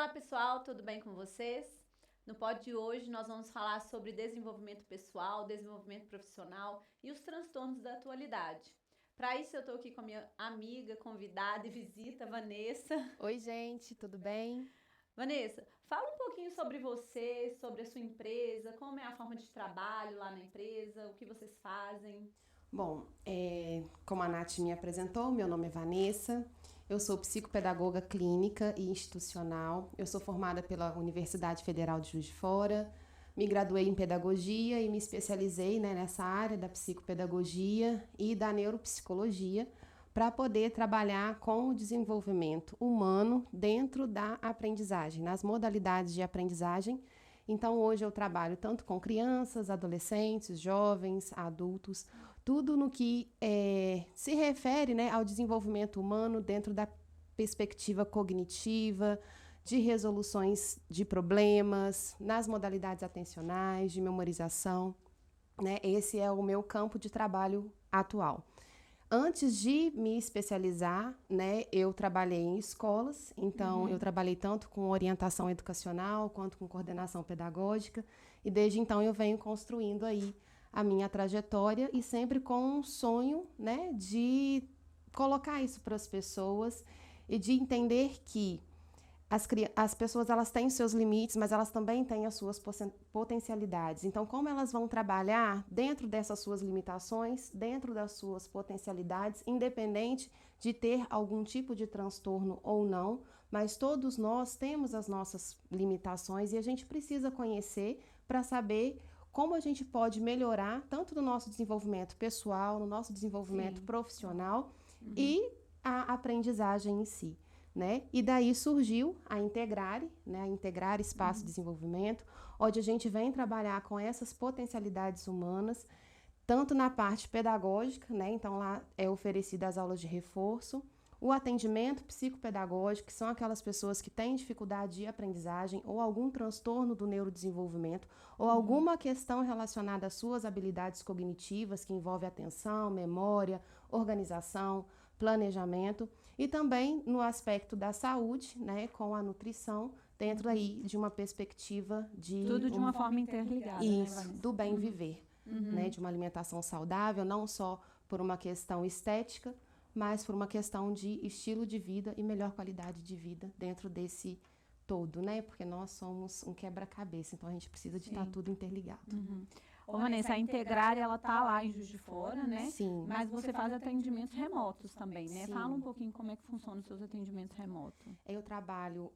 Olá pessoal, tudo bem com vocês? No pod de hoje nós vamos falar sobre desenvolvimento pessoal, desenvolvimento profissional e os transtornos da atualidade. Para isso eu estou aqui com a minha amiga, convidada e visita, Vanessa. Oi, gente, tudo bem? Vanessa, fala um pouquinho sobre você, sobre a sua empresa, como é a forma de trabalho lá na empresa, o que vocês fazem. Bom, como a Nath me apresentou, meu nome é Vanessa, eu sou psicopedagoga clínica e institucional, eu sou formada pela Universidade Federal de Juiz de Fora, me graduei em pedagogia e me especializei, né, nessa área da psicopedagogia e da neuropsicologia para poder trabalhar com o desenvolvimento humano dentro da aprendizagem, nas modalidades de aprendizagem. Então, hoje eu trabalho tanto com crianças, adolescentes, jovens, adultos, tudo no que se refere, né, ao desenvolvimento humano dentro da perspectiva cognitiva, de resoluções de problemas, nas modalidades atencionais, de memorização, né? Esse é o meu campo de trabalho atual. Antes de me especializar, né, eu trabalhei em escolas, então eu trabalhei tanto com orientação educacional quanto com coordenação pedagógica, e desde então eu venho construindo aí a minha trajetória e sempre com um sonho, né, de colocar isso para as pessoas e de entender que as pessoas elas têm os seus limites, mas elas também têm as suas potencialidades. Então, como elas vão trabalhar dentro dessas suas limitações, dentro das suas potencialidades, independente de ter algum tipo de transtorno ou não, mas todos nós temos as nossas limitações e a gente precisa conhecer para saber como a gente pode melhorar tanto no nosso desenvolvimento pessoal, no nosso desenvolvimento Sim. profissional e a aprendizagem em si. Né? E daí surgiu a Integrare, né? A Integrare Espaço de Desenvolvimento, onde a gente vem trabalhar com essas potencialidades humanas, tanto na parte pedagógica, né? Então lá é oferecida as aulas de reforço, o atendimento psicopedagógico, que são aquelas pessoas que têm dificuldade de aprendizagem ou algum transtorno do neurodesenvolvimento ou alguma questão relacionada às suas habilidades cognitivas, que envolve atenção, memória, organização, planejamento, e também no aspecto da saúde, né, com a nutrição, dentro aí de uma perspectiva de Tudo de uma forma interligada, né, isso, Vanessa? do bem viver, né, de uma alimentação saudável, não só por uma questão estética, mas por uma questão de estilo de vida e melhor qualidade de vida dentro desse todo, né? Porque nós somos um quebra-cabeça, então a gente precisa de estar Sim. tudo interligado. Ô, Vanessa, a Integrar, ela tá lá em Juiz de Fora, né? Sim. Mas você faz atendimentos remotos também, né? Sim. Fala um pouquinho como é que funcionam os seus atendimentos remotos. Eu trabalho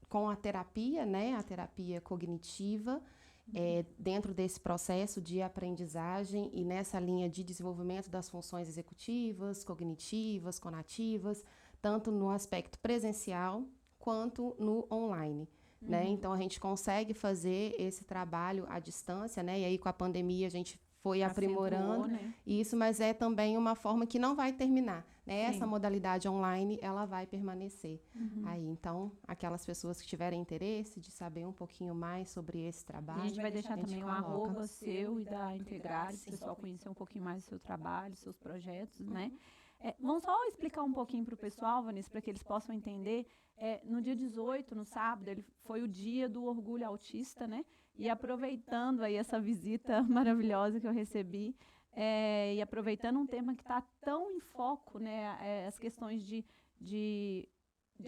com a terapia, né? A terapia cognitiva, dentro desse processo de aprendizagem e nessa linha de desenvolvimento das funções executivas, cognitivas, conativas, tanto no aspecto presencial quanto no online. Né? Então a gente consegue fazer esse trabalho à distância, né? E aí com a pandemia a gente foi aprimorando né? isso, mas é também uma forma que não vai terminar, né? Sim. Essa modalidade online, ela vai permanecer aí. Então, aquelas pessoas que tiverem interesse de saber um pouquinho mais sobre esse trabalho, A gente vai deixar também o coloca. arroba seu e da Integrar, para o pessoal conhecer um pouquinho mais do seu trabalho, seus projetos, né? Vamos só explicar um pouquinho para o pessoal, Vanessa, para que eles possam entender. No dia 18, no sábado, ele foi o dia do orgulho autista, né? E aproveitando aí essa visita maravilhosa que eu recebi, e aproveitando um tema que está tão em foco, né? As questões de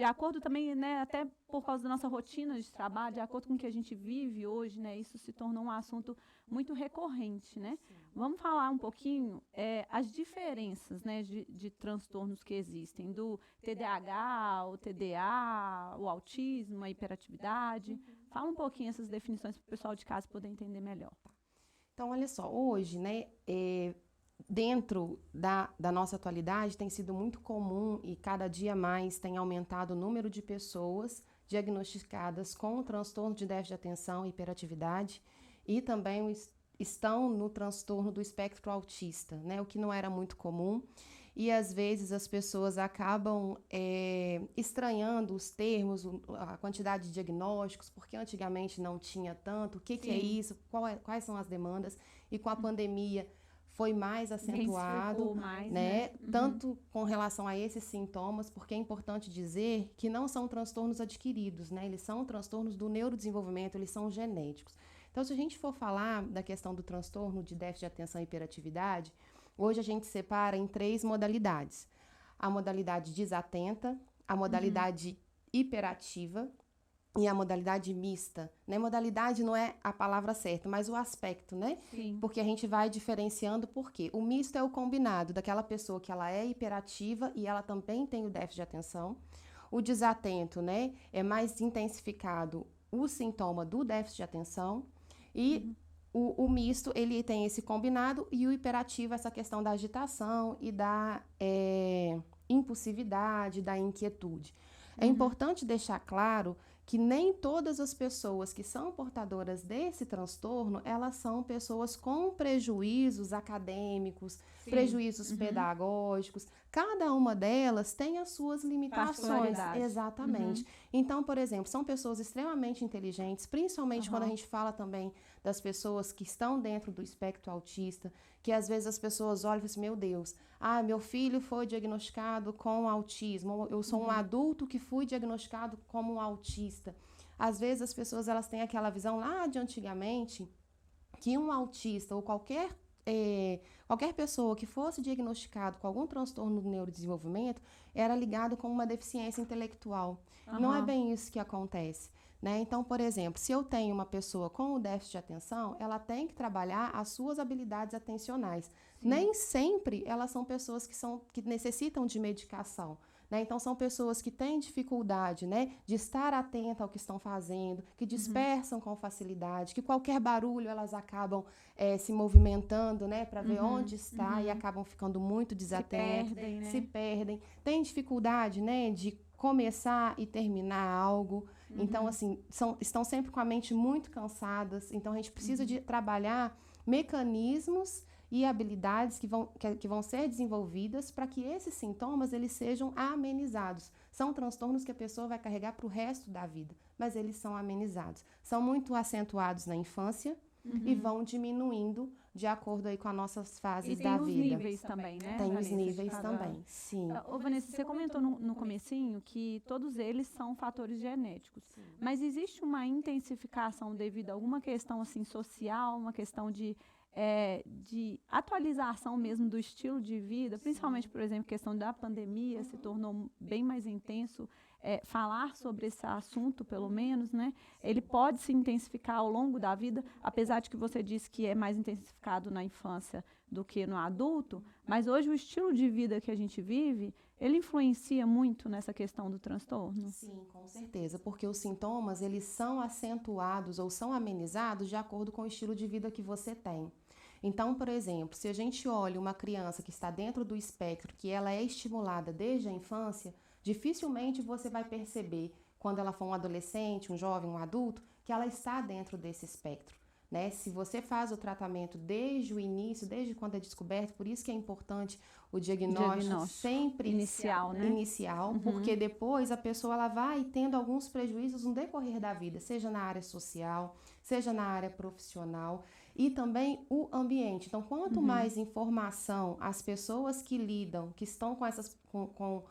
acordo também, né, até por causa da nossa rotina de trabalho, de acordo com o que a gente vive hoje, né, isso se tornou um assunto muito recorrente, né? Vamos falar um pouquinho as diferenças, né, de transtornos que existem, do TDAH, o TDA, o autismo, a hiperatividade. Fala um pouquinho essas definições para o pessoal de casa poder entender melhor. Então, olha só, hoje, né, dentro da nossa atualidade, tem sido muito comum e cada dia mais tem aumentado o número de pessoas diagnosticadas com o transtorno de déficit de atenção e hiperatividade e também estão no transtorno do espectro autista, né, o que não era muito comum. E às vezes as pessoas acabam estranhando os termos, a quantidade de diagnósticos, porque antigamente não tinha tanto, o que é isso, quais são as demandas, e com a pandemia foi mais acentuado, mais, né? Tanto com relação a esses sintomas, porque é importante dizer que não são transtornos adquiridos, né? Eles são transtornos do neurodesenvolvimento, eles são genéticos. Então, se a gente for falar da questão do transtorno de déficit de atenção e hiperatividade, hoje a gente separa em 3 modalidades. A modalidade desatenta, a modalidade hiperativa e a modalidade mista, né? Modalidade não é a palavra certa, mas o aspecto, né? Sim. Porque a gente vai diferenciando por quê? O misto é o combinado daquela pessoa que ela é hiperativa e ela também tem o déficit de atenção. O desatento, né? É mais intensificado o sintoma do déficit de atenção e o misto, ele tem esse combinado e o hiperativo, essa questão da agitação e da impulsividade, da inquietude. É importante deixar claro que nem todas as pessoas que são portadoras desse transtorno, elas são pessoas com prejuízos acadêmicos, prejuízos pedagógicos. Cada uma delas tem as suas limitações. Exatamente. Então, por exemplo, são pessoas extremamente inteligentes, principalmente quando a gente fala também das pessoas que estão dentro do espectro autista, que às vezes as pessoas olham e falam assim, meu Deus, meu filho foi diagnosticado com autismo, eu sou um adulto que fui diagnosticado como um autista. Às vezes as pessoas elas têm aquela visão lá de antigamente que um autista ou qualquer pessoa que fosse diagnosticado com algum transtorno do neurodesenvolvimento era ligado com uma deficiência intelectual. Não é bem isso que acontece. Né? Então, por exemplo, se eu tenho uma pessoa com o déficit de atenção, ela tem que trabalhar as suas habilidades atencionais. Nem sempre elas são pessoas que necessitam de medicação. Né? Então, são pessoas que têm dificuldade, né, de estar atenta ao que estão fazendo, que dispersam com facilidade, que qualquer barulho elas acabam se movimentando, né, para ver onde está e acabam ficando muito desatentas, se perdem. Tem dificuldade, né, de começar e terminar algo. Então, assim, estão sempre com a mente muito cansadas. Então, a gente precisa de trabalhar mecanismos e habilidades que vão ser desenvolvidas para que esses sintomas eles sejam amenizados. São transtornos que a pessoa vai carregar para o resto da vida, mas eles são amenizados. São muito acentuados na infância e vão diminuindo de acordo aí com as nossas fases da vida. E tem os níveis também, né? Tem os níveis também, sim. Ô, Vanessa, você comentou no comecinho que todos eles são fatores genéticos, mas existe uma intensificação devido a alguma questão assim, social, uma questão de atualização mesmo do estilo de vida, principalmente, por exemplo, questão da pandemia, se tornou bem mais intenso. Falar sobre esse assunto, pelo menos, né? Ele pode se intensificar ao longo da vida, apesar de que você disse que é mais intensificado na infância do que no adulto, mas hoje o estilo de vida que a gente vive, ele influencia muito nessa questão do transtorno? Sim, com certeza, porque os sintomas, eles são acentuados ou são amenizados de acordo com o estilo de vida que você tem. Então, por exemplo, se a gente olha uma criança que está dentro do espectro, que ela é estimulada desde a infância, dificilmente você vai perceber, quando ela for um adolescente, um jovem, um adulto, que ela está dentro desse espectro. Né? Se você faz o tratamento desde o início, desde quando é descoberto, por isso que é importante o diagnóstico sempre inicial, né? Porque depois a pessoa ela vai tendo alguns prejuízos no decorrer da vida, seja na área social, seja na área profissional e também o ambiente. Então, quanto mais informação as pessoas que lidam, que estão com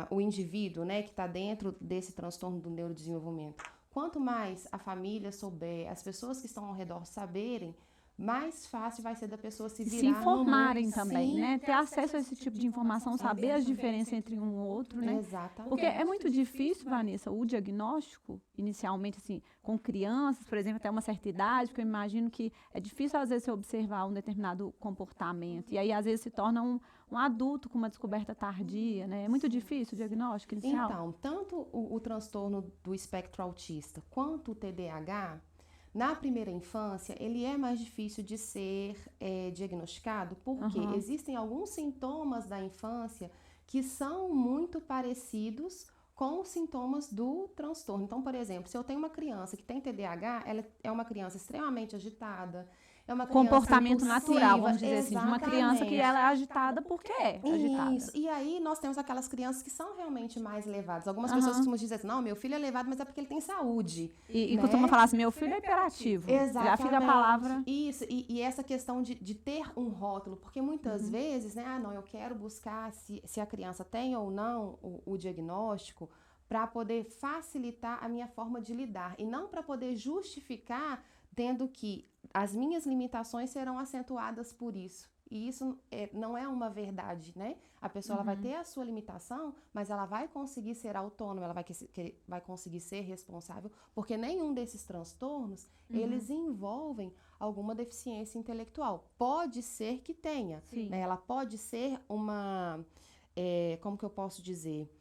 o indivíduo, né, que está dentro desse transtorno do neurodesenvolvimento, quanto mais a família souber, as pessoas que estão ao redor saberem, mais fácil vai ser da pessoa se virar. Se informarem também, né? Ter acesso a esse tipo de informação, saber as diferenças entre um e outro, né? Exatamente. Porque é muito difícil, Vanessa, o diagnóstico, inicialmente, assim, com crianças, por exemplo, até uma certa idade, porque eu imagino que é difícil, às vezes, você observar um determinado comportamento. E aí, às vezes, se torna um adulto com uma descoberta tardia, né? É muito difícil o diagnóstico inicial. Então, tanto o transtorno do espectro autista quanto o TDAH, na primeira infância, ele é mais difícil de ser diagnosticado, porque existem alguns sintomas da infância que são muito parecidos com os sintomas do transtorno. Então, por exemplo, se eu tenho uma criança que tem TDAH, ela é uma criança extremamente agitada, é uma criança comportamento impulsiva, natural, vamos dizer assim, de uma criança que exatamente. ela é agitada porque é agitada. Isso. E aí nós temos aquelas crianças que são realmente mais levadas. Algumas pessoas Aham. costumam dizer assim, não, meu filho é levado, mas é porque ele tem saúde. E né? costuma falar assim, meu filho é hiperativo. Já fica a palavra. Isso, e essa questão de ter um rótulo, porque muitas vezes, né, não, eu quero buscar se a criança tem ou não o diagnóstico para poder facilitar a minha forma de lidar e não para poder justificar, tendo que as minhas limitações serão acentuadas por isso. E isso não é uma verdade, né? A pessoa ela vai ter a sua limitação, mas ela vai conseguir ser autônoma, ela vai conseguir ser responsável, porque nenhum desses transtornos, eles envolvem alguma deficiência intelectual. Pode ser que tenha, né? Ela pode ser uma, como que eu posso dizer?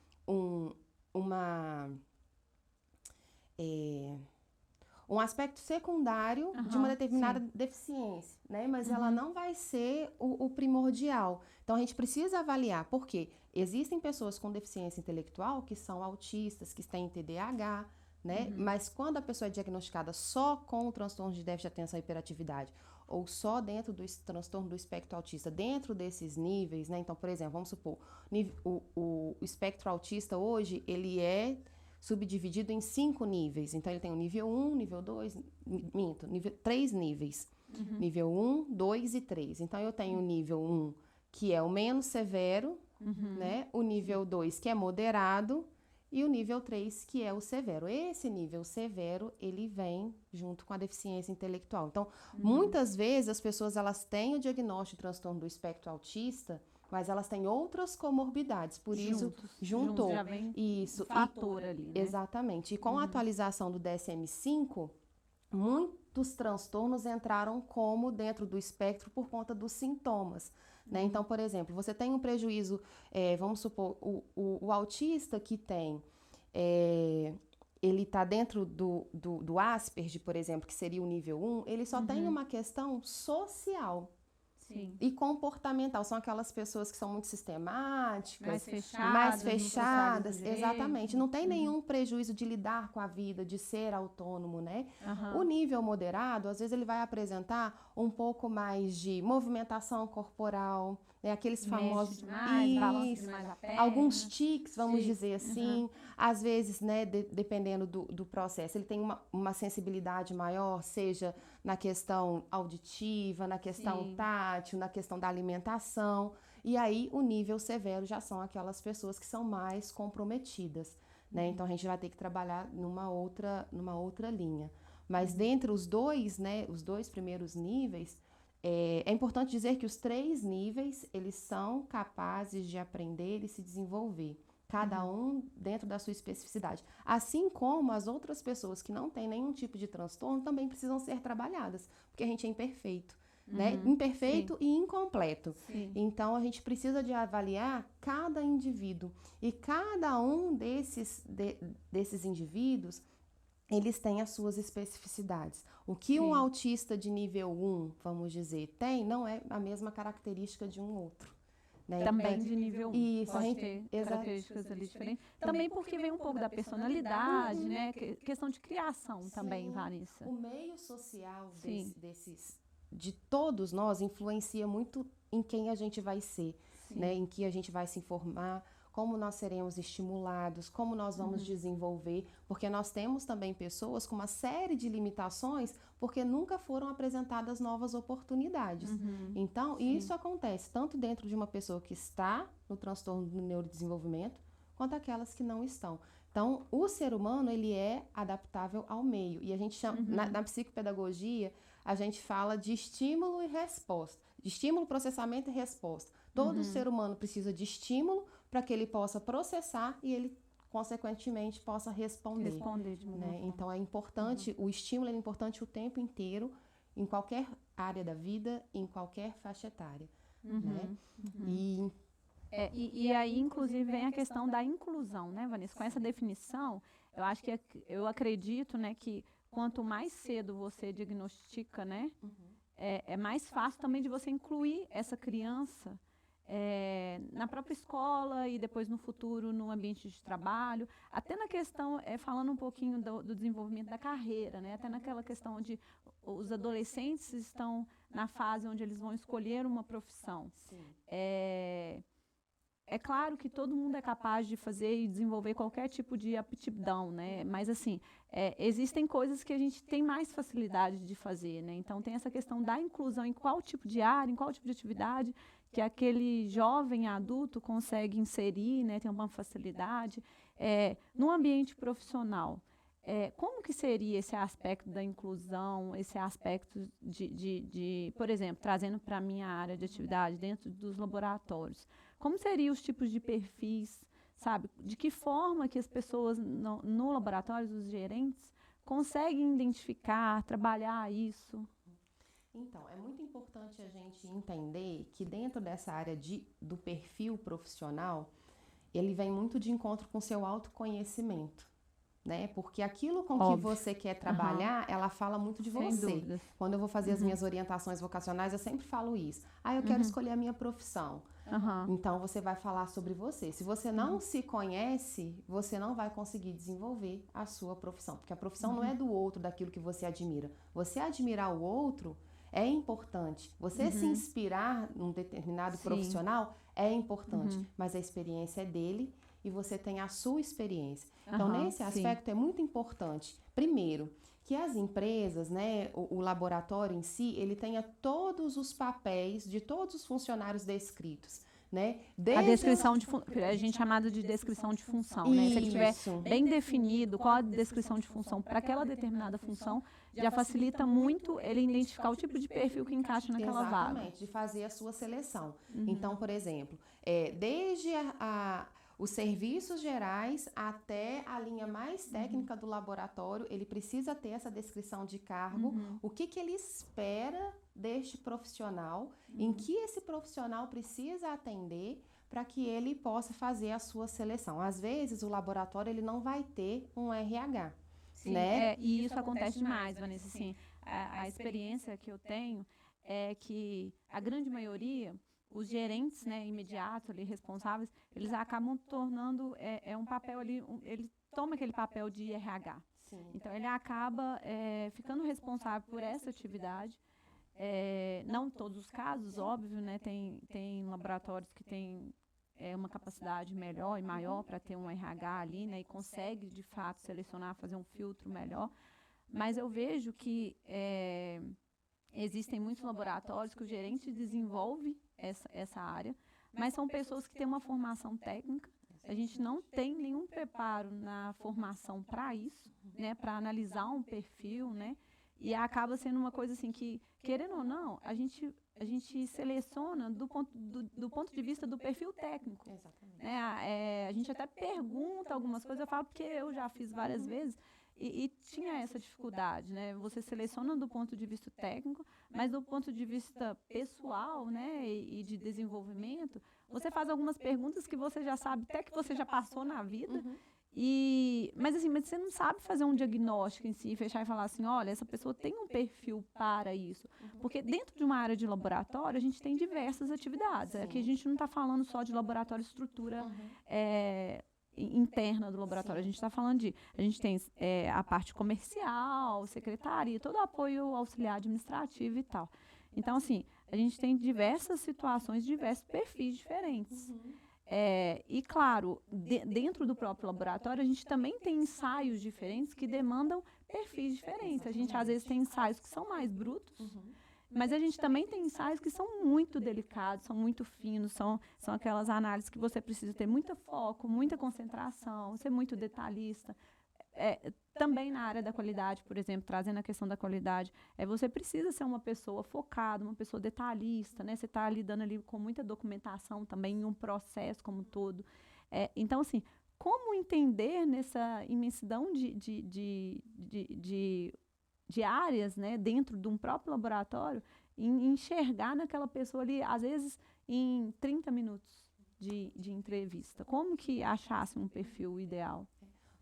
Um aspecto secundário de uma determinada deficiência, né? Mas ela não vai ser o primordial. Então, a gente precisa avaliar, porque existem pessoas com deficiência intelectual que são autistas, que têm TDAH, né? Mas quando a pessoa é diagnosticada só com o transtorno de déficit de atenção e hiperatividade, ou só dentro do transtorno do espectro autista, dentro desses níveis, né? Então, por exemplo, vamos supor, o espectro autista hoje, ele é subdividido em 5 níveis. Então, ele tem o nível 1, nível 2, nível 3 níveis. Nível 1, 2 e 3. Então, eu tenho o nível 1, que é o menos severo, né? O nível 2, que é moderado, e o nível 3, que é o severo. Esse nível severo, ele vem junto com a deficiência intelectual. Então, muitas vezes, as pessoas elas têm o diagnóstico de transtorno do espectro autista, mas elas têm outras comorbidades, por isso juntou. Já vem isso. fator ali, né? Exatamente. E com a atualização do DSM-5, muitos transtornos entraram como dentro do espectro por conta dos sintomas. Né? Então, por exemplo, você tem um prejuízo, vamos supor, o autista que tem, ele está dentro do Asperger, por exemplo, que seria o nível 1, ele só tem uma questão social. Sim. E comportamental, são aquelas pessoas que são muito sistemáticas, mais fechadas, exatamente. Não tem nenhum prejuízo de lidar com a vida, de ser autônomo, né? O nível moderado, às vezes ele vai apresentar um pouco mais de movimentação corporal, né? Aqueles famosos alguns tics, vamos dizer assim. Às vezes, né, dependendo do processo, ele tem uma sensibilidade maior, seja na questão auditiva, na questão tátil, na questão da alimentação. E aí, o nível severo já são aquelas pessoas que são mais comprometidas, né? Então, a gente vai ter que trabalhar numa outra linha. Mas dentre os dois, né, os 2 primeiros níveis, é importante dizer que os 3 níveis, eles são capazes de aprender e se desenvolver. Cada um dentro da sua especificidade. Assim como as outras pessoas que não têm nenhum tipo de transtorno também precisam ser trabalhadas, porque a gente é imperfeito, né? Imperfeito e incompleto. Então, a gente precisa de avaliar cada indivíduo. E cada um desses indivíduos, eles têm as suas especificidades. O que um autista de nível 1, vamos dizer, tem, não é a mesma característica de um outro. Né? Também de nível 1, pode ter características ali diferentes. Também porque vem um pouco da personalidade, né? Questão de criação também, Vanessa. O meio social de todos nós influencia muito em quem a gente vai ser, né? Em que a gente vai se informar, como nós seremos estimulados, como nós vamos desenvolver, porque nós temos também pessoas com uma série de limitações porque nunca foram apresentadas novas oportunidades. Então, isso acontece tanto dentro de uma pessoa que está no transtorno do neurodesenvolvimento, quanto aquelas que não estão. Então, o ser humano, ele é adaptável ao meio. E a gente chama, na psicopedagogia, a gente fala de estímulo e resposta. De estímulo, processamento e resposta. Todo ser humano precisa de estímulo para que ele possa processar e ele, consequentemente, possa responder. Né? Então, é importante, o estímulo é importante o tempo inteiro, em qualquer área da vida, em qualquer faixa etária. Né? E aí, inclusive, vem a questão da inclusão, né, Vanessa? Com essa definição, eu acredito, né, que quanto mais cedo você diagnostica, né, é mais fácil também de você incluir essa criança na própria escola e depois no futuro no ambiente de trabalho, até na questão, falando um pouquinho do desenvolvimento da carreira, né? Até naquela questão de os adolescentes estão na fase onde eles vão escolher uma profissão. Sim. É claro que todo mundo é capaz de fazer e desenvolver qualquer tipo de aptidão, né? Mas, assim, existem coisas que a gente tem mais facilidade de fazer, né? Então, tem essa questão da inclusão em qual tipo de área, em qual tipo de atividade que aquele jovem adulto consegue inserir, né? Tem uma facilidade. No ambiente profissional, como que seria esse aspecto da inclusão, esse aspecto por exemplo, trazendo para a minha área de atividade dentro dos laboratórios? Como seriam os tipos de perfis, sabe? De que forma que as pessoas no laboratório, os gerentes, conseguem identificar, trabalhar isso? Então, é muito importante a gente entender que dentro dessa área do perfil profissional, ele vem muito de encontro com o seu autoconhecimento. Né? Porque aquilo com que você quer trabalhar, ela fala muito de Sem você. dúvidas. Quando eu vou fazer as minhas orientações vocacionais, eu sempre falo isso. Eu quero escolher a minha profissão. Então, você vai falar sobre você. Se você não se conhece, você não vai conseguir desenvolver a sua profissão. Porque a profissão não é do outro, daquilo que você admira. Você admirar o outro é importante. Você se inspirar num determinado profissional é importante. Mas a experiência é dele e você tem a sua experiência. Então, nesse aspecto, é muito importante, primeiro, que as empresas, né, o laboratório em si, ele tenha todos os papéis de todos os funcionários descritos. Né? A descrição a gente chamada de descrição de função, né? Se ele tiver bem definido qual a descrição de função para aquela determinada função, já facilita muito ele identificar o tipo de perfil que encaixa naquela vaga. Exatamente, de fazer a sua seleção. Então, por exemplo, desde os serviços gerais até a linha mais técnica do laboratório, ele precisa ter essa descrição de cargo, o que ele espera deste profissional, em que esse profissional precisa atender para que ele possa fazer a sua seleção. Às vezes, o laboratório ele não vai ter um RH. Sim, né? E isso acontece demais, Vanessa. Assim, a experiência que eu tenho é que a grande maioria, os gerentes, né, imediatos ali, responsáveis, eles acabam tornando um papel ali, ele toma aquele papel de RH. Sim. Então, ele acaba ficando responsável por essa atividade. Não em todos os casos, óbvio, né? Tem laboratórios que têm uma capacidade melhor e maior para ter um RH ali, né? E consegue, de fato, selecionar, fazer um filtro melhor. Mas eu vejo que existem muitos laboratórios que o gerente desenvolve essa área, mas são pessoas que têm uma formação técnica. A gente não tem nenhum preparo na formação para isso, né? Para analisar um perfil, né? E acaba sendo uma coisa assim que, querendo ou não, a gente seleciona do ponto de vista do perfil técnico. Exatamente. A gente até pergunta algumas coisas, eu falo porque eu já fiz várias vezes e tinha essa dificuldade, né? Você seleciona do ponto de vista técnico, mas do ponto de vista pessoal, né, e de desenvolvimento, você faz algumas perguntas que você já sabe, até que você já passou na vida. Mas você não sabe fazer um diagnóstico em si, fechar e falar assim, olha, essa pessoa tem um perfil para isso. Porque dentro de uma área de laboratório, a gente tem diversas atividades. Aqui a gente não está falando só de laboratório, estrutura interna do laboratório. A gente está falando a gente tem a parte comercial, secretaria, todo o apoio auxiliar administrativo e tal. Então, assim, a gente tem diversas situações, diversos perfis diferentes. E, claro, dentro do próprio laboratório, a gente também tem ensaios diferentes que demandam perfis diferentes. A gente, às vezes, tem ensaios que são mais brutos, mas a gente também tem ensaios que são muito delicados, são muito finos, são aquelas análises que você precisa ter muito foco, muita concentração, ser muito detalhista. Também na área da qualidade, por exemplo, trazendo a questão da qualidade, você precisa ser uma pessoa focada, uma pessoa detalhista, né? Você está lidando ali com muita documentação também, em um processo como um todo. Então, assim, como entender nessa imensidão de áreas, né, dentro de um próprio laboratório, enxergar naquela pessoa ali, às vezes, em 30 minutos de entrevista? Como que achasse um perfil ideal?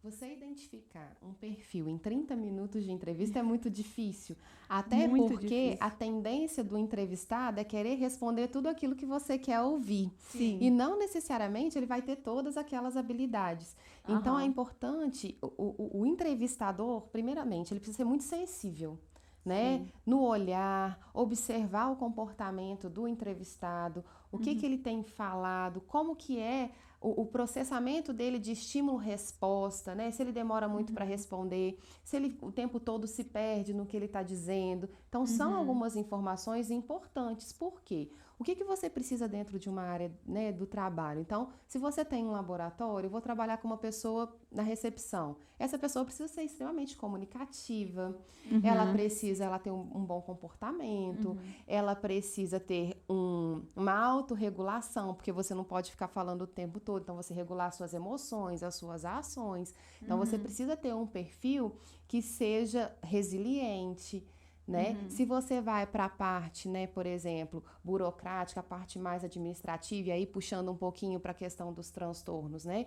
Você identificar um perfil em 30 minutos de entrevista é muito difícil, até Muito porque difícil. a tendência do entrevistado é querer responder tudo aquilo que você quer ouvir. Sim. E não necessariamente ele vai ter todas aquelas habilidades. Então é importante, o entrevistador, primeiramente, ele precisa ser muito sensível, né? Sim. No olhar, observar o comportamento do entrevistado, o que ele tem falado, como que é o processamento dele de estímulo-resposta, né? Se ele demora muito para responder, se ele o tempo todo se perde no que ele está dizendo. Então, são algumas informações importantes. Por quê? O que você precisa dentro de uma área, né, do trabalho? Então, se você tem um laboratório, eu vou trabalhar com uma pessoa na recepção. Essa pessoa precisa ser extremamente comunicativa, ela ter um bom comportamento, ela precisa ter uma autorregulação, porque você não pode ficar falando o tempo todo, então você regular suas emoções, as suas ações. Então, você precisa ter um perfil que seja resiliente, né? Se você vai para a parte, né, por exemplo, burocrática, a parte mais administrativa, e aí puxando um pouquinho para a questão dos transtornos, né?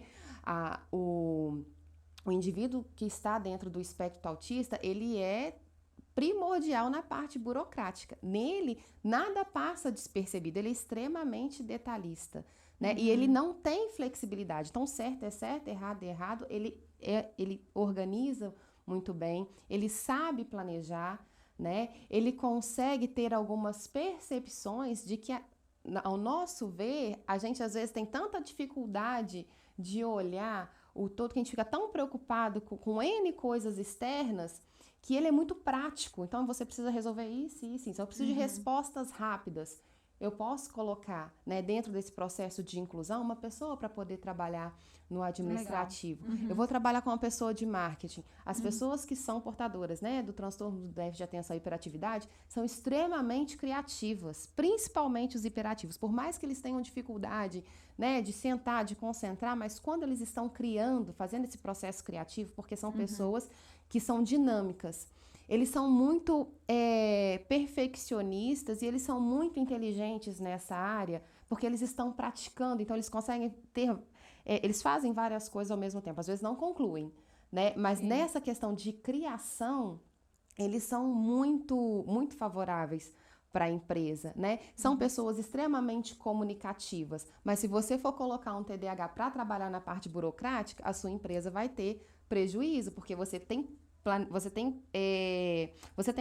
O indivíduo que está dentro do espectro autista, ele é primordial na parte burocrática. Nele, nada passa despercebido, ele é extremamente detalhista, né? E ele não tem flexibilidade. Então, certo é certo, errado é errado, ele organiza muito bem, ele sabe planejar, né? Ele consegue ter algumas percepções de que, ao nosso ver, a gente às vezes tem tanta dificuldade de olhar o todo, que a gente fica tão preocupado com N coisas externas, que ele é muito prático. Então, você precisa resolver isso e isso. Então, eu preciso de respostas rápidas. Eu posso colocar, né, dentro desse processo de inclusão, uma pessoa para poder trabalhar no administrativo. Eu vou trabalhar com uma pessoa de marketing. As pessoas que são portadoras, né, do transtorno do déficit de atenção e hiperatividade são extremamente criativas, principalmente os hiperativos. Por mais que eles tenham dificuldade, né, de sentar, de concentrar, mas quando eles estão criando, fazendo esse processo criativo, porque são pessoas que são dinâmicas. Eles são muito perfeccionistas e eles são muito inteligentes nessa área, porque eles estão praticando, então eles conseguem ter... eles fazem várias coisas ao mesmo tempo, às vezes não concluem, né? Mas nessa questão de criação, eles são muito, muito favoráveis para a empresa, né? São pessoas extremamente comunicativas, mas se você for colocar um TDAH para trabalhar na parte burocrática, a sua empresa vai ter prejuízo, porque você tem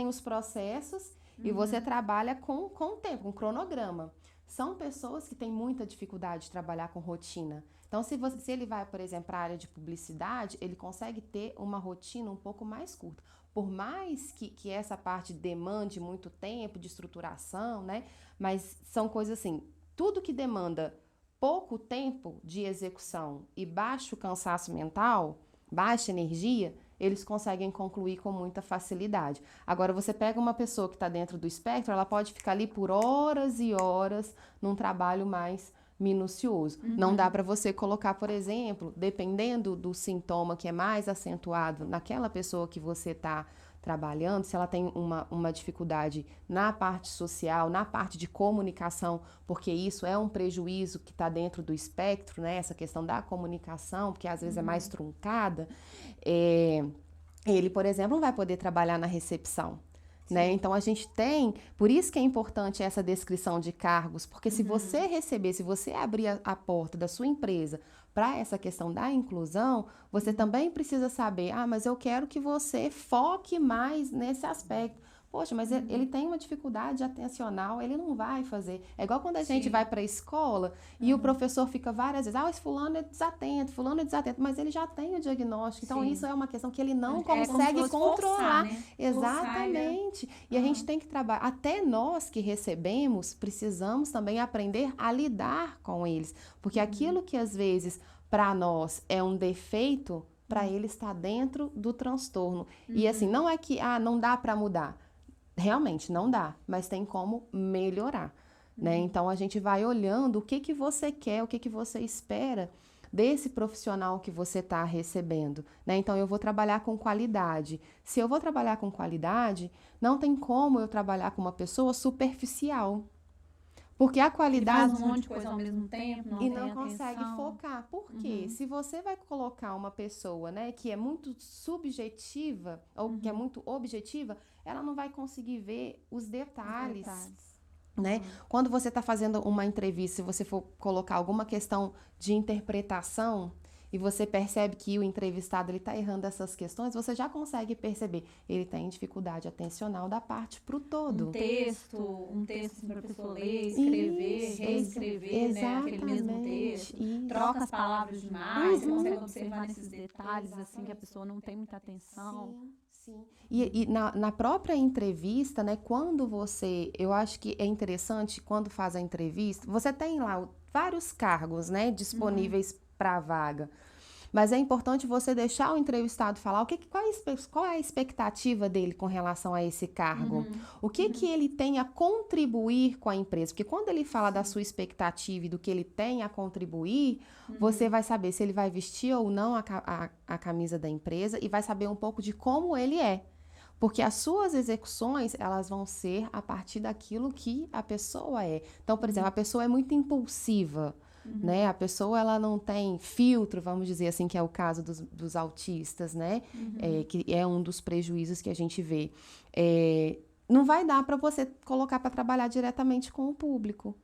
os processos e você trabalha com tempo, com cronograma. São pessoas que têm muita dificuldade de trabalhar com rotina. Então, se ele vai, por exemplo, para a área de publicidade, ele consegue ter uma rotina um pouco mais curta. Por mais que essa parte demande muito tempo de estruturação, né? Mas são coisas assim, tudo que demanda pouco tempo de execução e baixo cansaço mental, baixa energia, eles conseguem concluir com muita facilidade. Agora, você pega uma pessoa que está dentro do espectro, ela pode ficar ali por horas e horas num trabalho mais minucioso. Não dá para você colocar, por exemplo, dependendo do sintoma que é mais acentuado naquela pessoa que você está trabalhando, se ela tem uma dificuldade na parte social, na parte de comunicação, porque isso é um prejuízo que está dentro do espectro, né? Essa questão da comunicação, porque às vezes é mais truncada, ele, por exemplo, não vai poder trabalhar na recepção. Né? Então, a gente tem... Por isso que é importante essa descrição de cargos, porque se você receber, se você abrir a porta da sua empresa para essa questão da inclusão, você também precisa saber, mas eu quero que você foque mais nesse aspecto. Poxa, mas ele tem uma dificuldade atencional, ele não vai fazer. É igual quando a gente vai para a escola e o professor fica várias vezes, esse fulano é desatento, mas ele já tem o diagnóstico. Então, isso é uma questão que ele não consegue controlar. Forçar, né? Exatamente. E a gente tem que trabalhar. Até nós que recebemos, precisamos também aprender a lidar com eles. Porque aquilo que às vezes para nós é um defeito, para ele está dentro do transtorno. E assim, não é que não dá para mudar. Realmente não dá, mas tem como melhorar, né? Então, a gente vai olhando o que você quer, o que você espera desse profissional que você está recebendo, né? Então, eu vou trabalhar com qualidade. Se eu vou trabalhar com qualidade, não tem como eu trabalhar com uma pessoa superficial. Porque a Ele qualidade... faz um monte de coisa ao mesmo tempo, não e tem não consegue atenção. focar. Por quê? Se você vai colocar uma pessoa, né, que é muito subjetiva ou que é muito objetiva, ela não vai conseguir ver os detalhes. Né? Quando você está fazendo uma entrevista, se você for colocar alguma questão de interpretação e você percebe que o entrevistado está errando essas questões, você já consegue perceber. Ele está em dificuldade atencional da parte para o todo. Um texto para a pessoa ler, escrever, reescrever, né, aquele mesmo texto. Troca as palavras demais, você consegue observar nesses detalhes, assim, que a pessoa não tem muita atenção. Sim. E na própria entrevista, né, eu acho que é interessante, quando faz a entrevista, você tem lá vários cargos, né, disponíveis para a vaga. Mas é importante você deixar o entrevistado falar qual é a expectativa dele com relação a esse cargo. O que ele tem a contribuir com a empresa. Porque quando ele fala da sua expectativa e do que ele tem a contribuir, você vai saber se ele vai vestir ou não a camisa da empresa e vai saber um pouco de como ele é. Porque as suas execuções, elas vão ser a partir daquilo que a pessoa é. Então, por exemplo, a pessoa é muito impulsiva, né? A pessoa, ela não tem filtro, vamos dizer assim, que é o caso dos autistas, né? Que é um dos prejuízos que a gente vê. Não vai dar para você colocar para trabalhar diretamente com o público.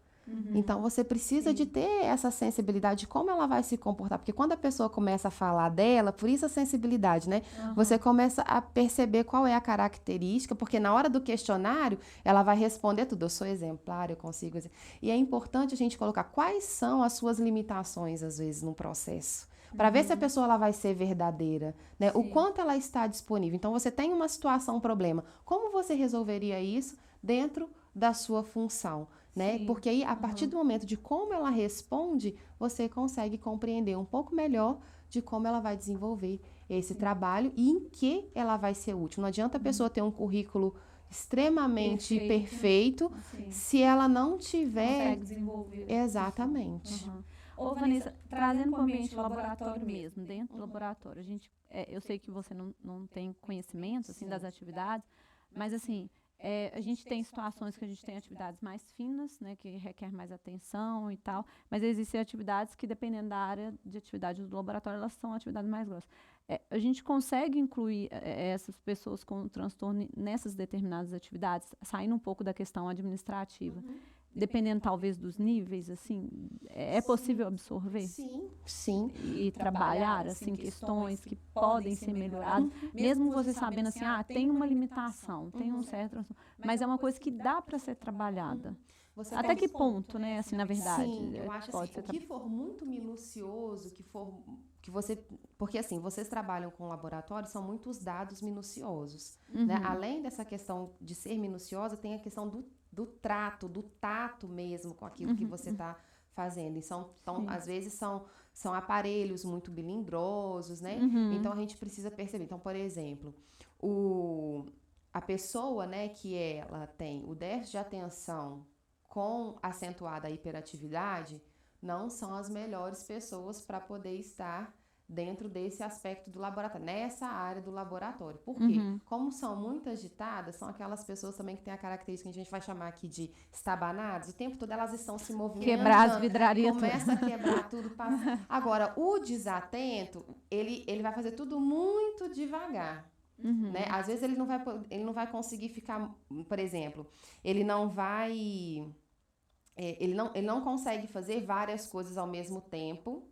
Então, você precisa de ter essa sensibilidade de como ela vai se comportar. Porque quando a pessoa começa a falar dela, por isso a sensibilidade, né? Você começa a perceber qual é a característica, porque na hora do questionário, ela vai responder tudo. Eu sou exemplar, eu consigo... E é importante a gente colocar quais são as suas limitações, às vezes, no processo. Para ver se a pessoa ela vai ser verdadeira, né? O quanto ela está disponível. Então, você tem uma situação, um problema. Como você resolveria isso dentro da sua função? Né? Porque aí, a partir do momento de como ela responde, você consegue compreender um pouco melhor de como ela vai desenvolver esse trabalho e em que ela vai ser útil. Não adianta a pessoa ter um currículo extremamente perfeito se ela não tiver... Consegue desenvolver. Exatamente. Ô, Vanessa, trazendo para o ambiente laboratório mesmo, dentro do laboratório, eu sei que você não tem conhecimento assim, das atividades, mas assim... a gente tem situações que a gente tem atividades mais finas, né, que requer mais atenção e tal, mas existem atividades que, dependendo da área de atividade do laboratório, elas são atividades mais grossas. A gente consegue incluir essas pessoas com transtorno nessas determinadas atividades, saindo um pouco da questão administrativa. Dependendo, talvez, dos níveis, assim, é possível absorver? Sim. E trabalhar, assim, questões que podem ser melhoradas, mesmo você sabendo, assim, tem uma limitação, tem um certo... Mas é uma coisa que dá para ser trabalhada. Até que ponto, né, assim, na verdade? Sim, eu acho assim, o que for muito minucioso, que você... Porque, assim, vocês trabalham com laboratório, são muitos dados minuciosos, né? Além dessa questão de ser minuciosa, tem a questão do trato, do tato mesmo com aquilo que você está fazendo. Então, às vezes, são aparelhos muito melindrosos, né? Então, a gente precisa perceber. Então, por exemplo, a pessoa, né, que ela tem o déficit de atenção com acentuada hiperatividade, não são as melhores pessoas para poder estar dentro desse aspecto do laboratório, nessa área do laboratório. Por quê? Como são muito agitadas, são aquelas pessoas também que têm a característica que a gente vai chamar aqui de estabanadas, o tempo todo elas estão se movimentando. Quebrar as vidrarias. Começa a quebrar tudo. Agora, o desatento, ele vai fazer tudo muito devagar. Né? Às vezes ele não vai conseguir ficar, por exemplo, ele não consegue fazer várias coisas ao mesmo tempo,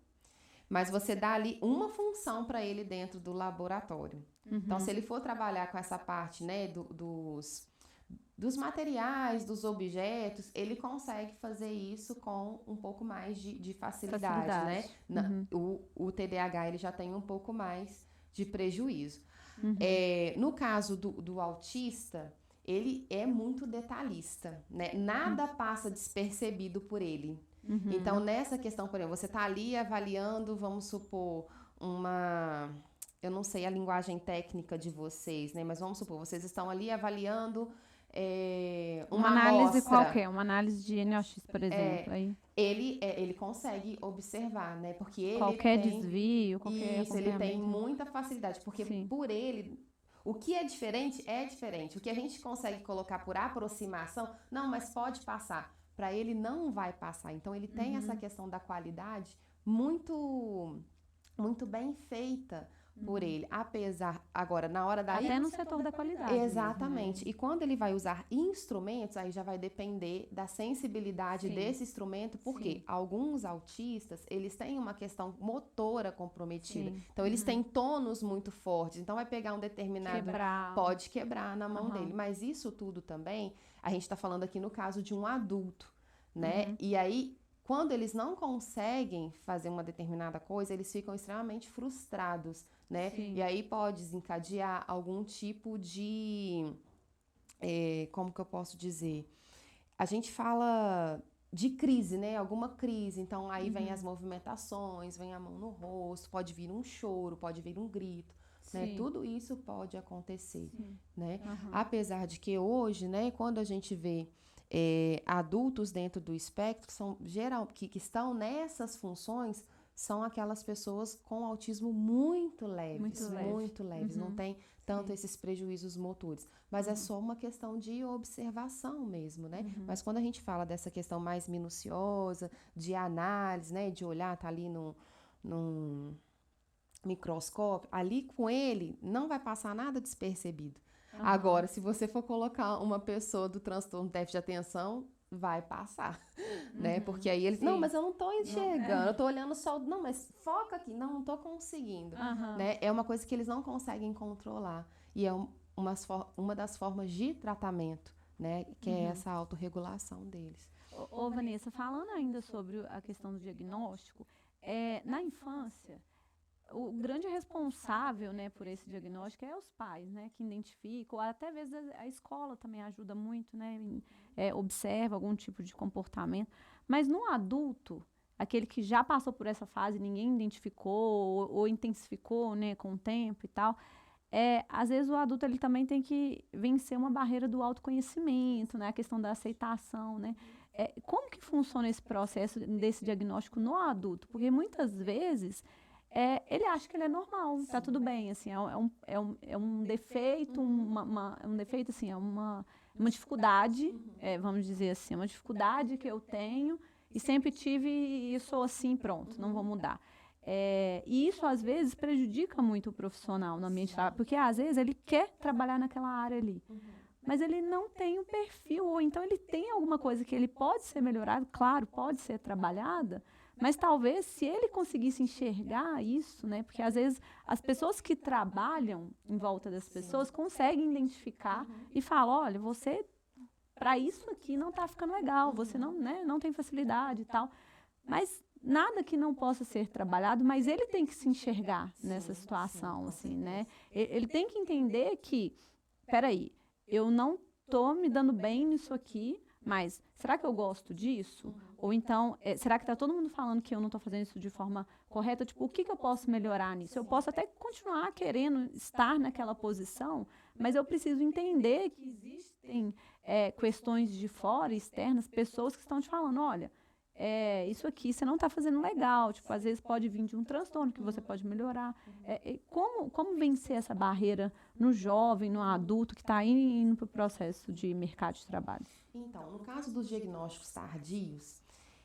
mas você dá ali uma função para ele dentro do laboratório. Então, se ele for trabalhar com essa parte, né, dos materiais, dos objetos, ele consegue fazer isso com um pouco mais de facilidade. Né? O TDAH ele já tem um pouco mais de prejuízo. No caso do autista, ele é muito detalhista, né? Nada passa despercebido por ele. Então, nessa questão, por exemplo, você está ali avaliando, vamos supor, eu não sei a linguagem técnica de vocês, né? Mas vamos supor, vocês estão ali avaliando uma análise amostra. qualquer, uma análise de NOx, por exemplo. Ele consegue observar, né? Porque ele qualquer desvio, qualquer isso, ele tem muita facilidade, porque por ele... O que é diferente, é diferente. O que a gente consegue colocar por aproximação, não, mas pode passar. para ele não vai passar. Então, ele tem essa questão da qualidade muito, muito bem feita por ele, apesar, agora, na hora da... Até no setor da qualidade. Exatamente. E quando ele vai usar instrumentos, aí já vai depender da sensibilidade desse instrumento, porque alguns autistas, eles têm uma questão motora comprometida. Então, eles têm tônus muito fortes. Então, vai pegar um determinado... Pode quebrar na mão dele. Mas isso tudo também, a gente está falando aqui no caso de um adulto, né? E aí, quando eles não conseguem fazer uma determinada coisa, eles ficam extremamente frustrados, né? E aí pode desencadear algum tipo de... como que eu posso dizer? A gente fala de crise, né? Alguma crise. Então, aí vem as movimentações, vem a mão no rosto, pode vir um choro, pode vir um grito, né? Tudo isso pode acontecer, né? Apesar de que hoje, né, quando a gente vê adultos dentro do espectro que estão nessas funções, são aquelas pessoas com autismo muito leves, não tem tanto esses prejuízos motores, mas é só uma questão de observação mesmo, né? Mas quando a gente fala dessa questão mais minuciosa, de análise, né, de olhar, tá ali num microscópio, ali com ele não vai passar nada despercebido. Agora, se você for colocar uma pessoa do transtorno de déficit de atenção, vai passar, né? Porque aí ele... Não, mas eu não tô enxergando, eu tô olhando só... Não, mas foca aqui. Não tô conseguindo, né? É uma coisa que eles não conseguem controlar. E é uma das formas de tratamento, né? Que é essa autorregulação deles. Ô, Vanessa, falando ainda sobre a questão do diagnóstico, na infância... O grande responsável, né, por esse diagnóstico é os pais, né, que identificam, ou até às vezes a escola também ajuda muito, né, observa algum tipo de comportamento. Mas no adulto, aquele que já passou por essa fase, ninguém identificou ou intensificou, né, com o tempo e tal, às vezes o adulto ele também tem que vencer uma barreira do autoconhecimento, né, a questão da aceitação, né. Como que funciona esse processo desse diagnóstico no adulto? Porque muitas vezes... ele acha que ele é normal, tá tudo bem, assim, é um defeito, um defeito, assim, é uma dificuldade, vamos dizer assim, uma dificuldade que eu tenho e sempre tive e sou assim, pronto, não vou mudar. E isso, às vezes, prejudica muito o profissional no ambiente de trabalho, porque, às vezes, ele quer trabalhar naquela área ali, mas ele não tem o perfil, ou então ele tem alguma coisa que ele pode ser melhorado, claro, pode ser trabalhada, mas talvez se ele conseguisse enxergar isso, né? Porque às vezes as pessoas que trabalham em volta das pessoas conseguem identificar e falam, olha, você, para isso aqui não está ficando legal, você não, né, não tem facilidade e tal. Mas nada que não possa ser trabalhado, mas ele tem que se enxergar nessa situação, assim, né? Ele tem que entender que, peraí, eu não estou me dando bem nisso aqui, mas será que eu gosto disso? Ou então, será que está todo mundo falando que eu não estou fazendo isso de forma correta? Tipo, o que eu posso melhorar nisso? Eu posso até continuar querendo estar naquela posição, mas eu preciso entender que existem questões de fora, externas, pessoas que estão te falando, olha, isso aqui você não está fazendo legal. Tipo, às vezes pode vir de um transtorno que você pode melhorar. Como vencer essa barreira no jovem, no adulto que está indo para o processo de mercado de trabalho? Então, no caso dos diagnósticos tardios,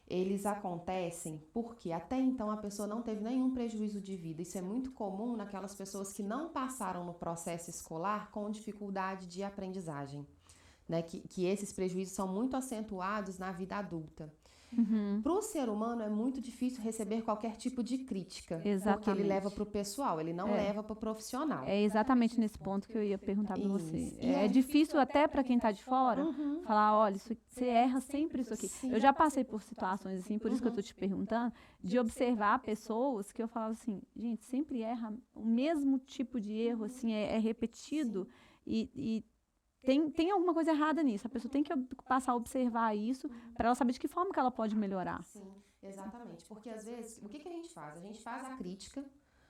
eles acontecem porque até então a pessoa não teve nenhum prejuízo de vida. Isso é muito comum naquelas pessoas que não passaram no processo escolar com dificuldade de aprendizagem, né? Que esses prejuízos são muito acentuados na vida adulta. Para o ser humano é muito difícil receber qualquer tipo de crítica, porque ele leva para o pessoal, ele não leva para o profissional. É exatamente nesse ponto que eu ia perguntar para você. É difícil até para quem está de fora falar, olha, você erra sempre isso aqui. Eu já passei por situações assim, por isso que eu estou te perguntando, de observar pessoas que eu falava assim, gente, sempre erra o mesmo tipo de erro, assim, é repetido e tem alguma coisa errada nisso. A pessoa tem que passar a observar isso para ela saber de que forma que ela pode melhorar. Sim, exatamente. Porque, às vezes, o que a gente faz? A gente faz a crítica,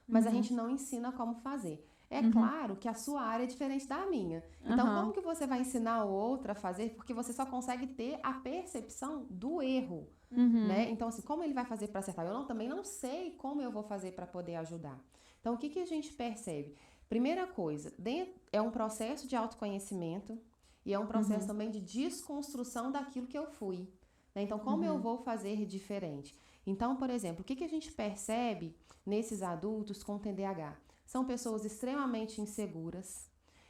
mas a gente não ensina como fazer. É claro que a sua área é diferente da minha. Então, como que você vai ensinar o outro a fazer? Porque você só consegue ter a percepção do erro, né? Então, assim, como ele vai fazer para acertar? Eu também não sei como eu vou fazer para poder ajudar. Então, o que a gente percebe? Primeira coisa, é um processo de autoconhecimento e é um processo também de desconstrução daquilo que eu fui. né? Então, como eu vou fazer diferente? Então, por exemplo, o que a gente percebe nesses adultos com TDAH? São pessoas extremamente inseguras,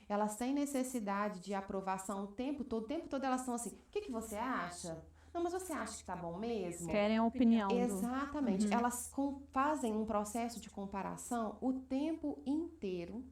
elas têm necessidade de aprovação o tempo todo elas estão assim, o que você acha? Não, mas você acha que tá bom mesmo? Querem a opinião. Exatamente. Elas fazem um processo de comparação o tempo inteiro.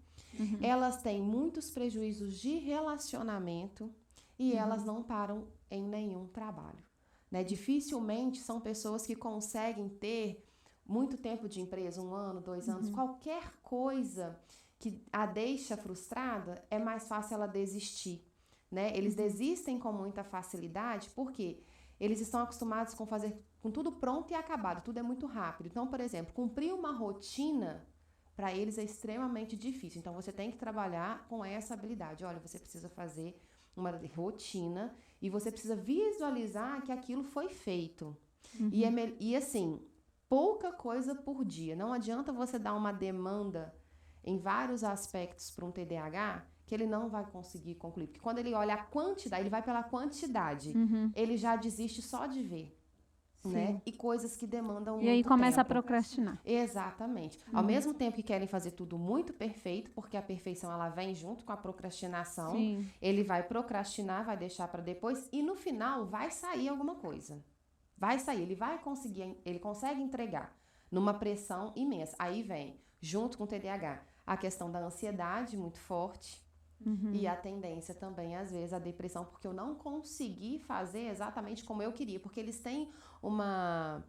Elas têm muitos prejuízos de relacionamento e elas não param em nenhum trabalho, né? Dificilmente são pessoas que conseguem ter muito tempo de empresa, 1 ano, 2 anos, qualquer coisa que a deixa frustrada, é mais fácil ela desistir, né? Eles desistem com muita facilidade porque eles estão acostumados com fazer com tudo pronto e acabado, tudo é muito rápido. Então, por exemplo, cumprir uma rotina para eles é extremamente difícil. Então, você tem que trabalhar com essa habilidade. Olha, você precisa fazer uma rotina e você precisa visualizar que aquilo foi feito. E assim, pouca coisa por dia. Não adianta você dar uma demanda em vários aspectos para um TDAH que ele não vai conseguir concluir. Porque quando ele olha a quantidade, ele vai pela quantidade. Ele já desiste só de ver. Né? E coisas que demandam muito tempo. E aí começa a procrastinar. Exatamente. Ao mesmo tempo que querem fazer tudo muito perfeito, porque a perfeição ela vem junto com a procrastinação, ele vai procrastinar, vai deixar para depois e no final vai sair alguma coisa. Vai sair, ele consegue entregar numa pressão imensa. Aí vem, junto com o TDAH, a questão da ansiedade muito forte. E a tendência também, às vezes, a depressão, porque eu não consegui fazer exatamente como eu queria, porque eles têm uma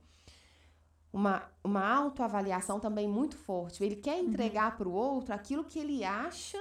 autoavaliação também muito forte. Ele quer entregar para o outro aquilo que ele acha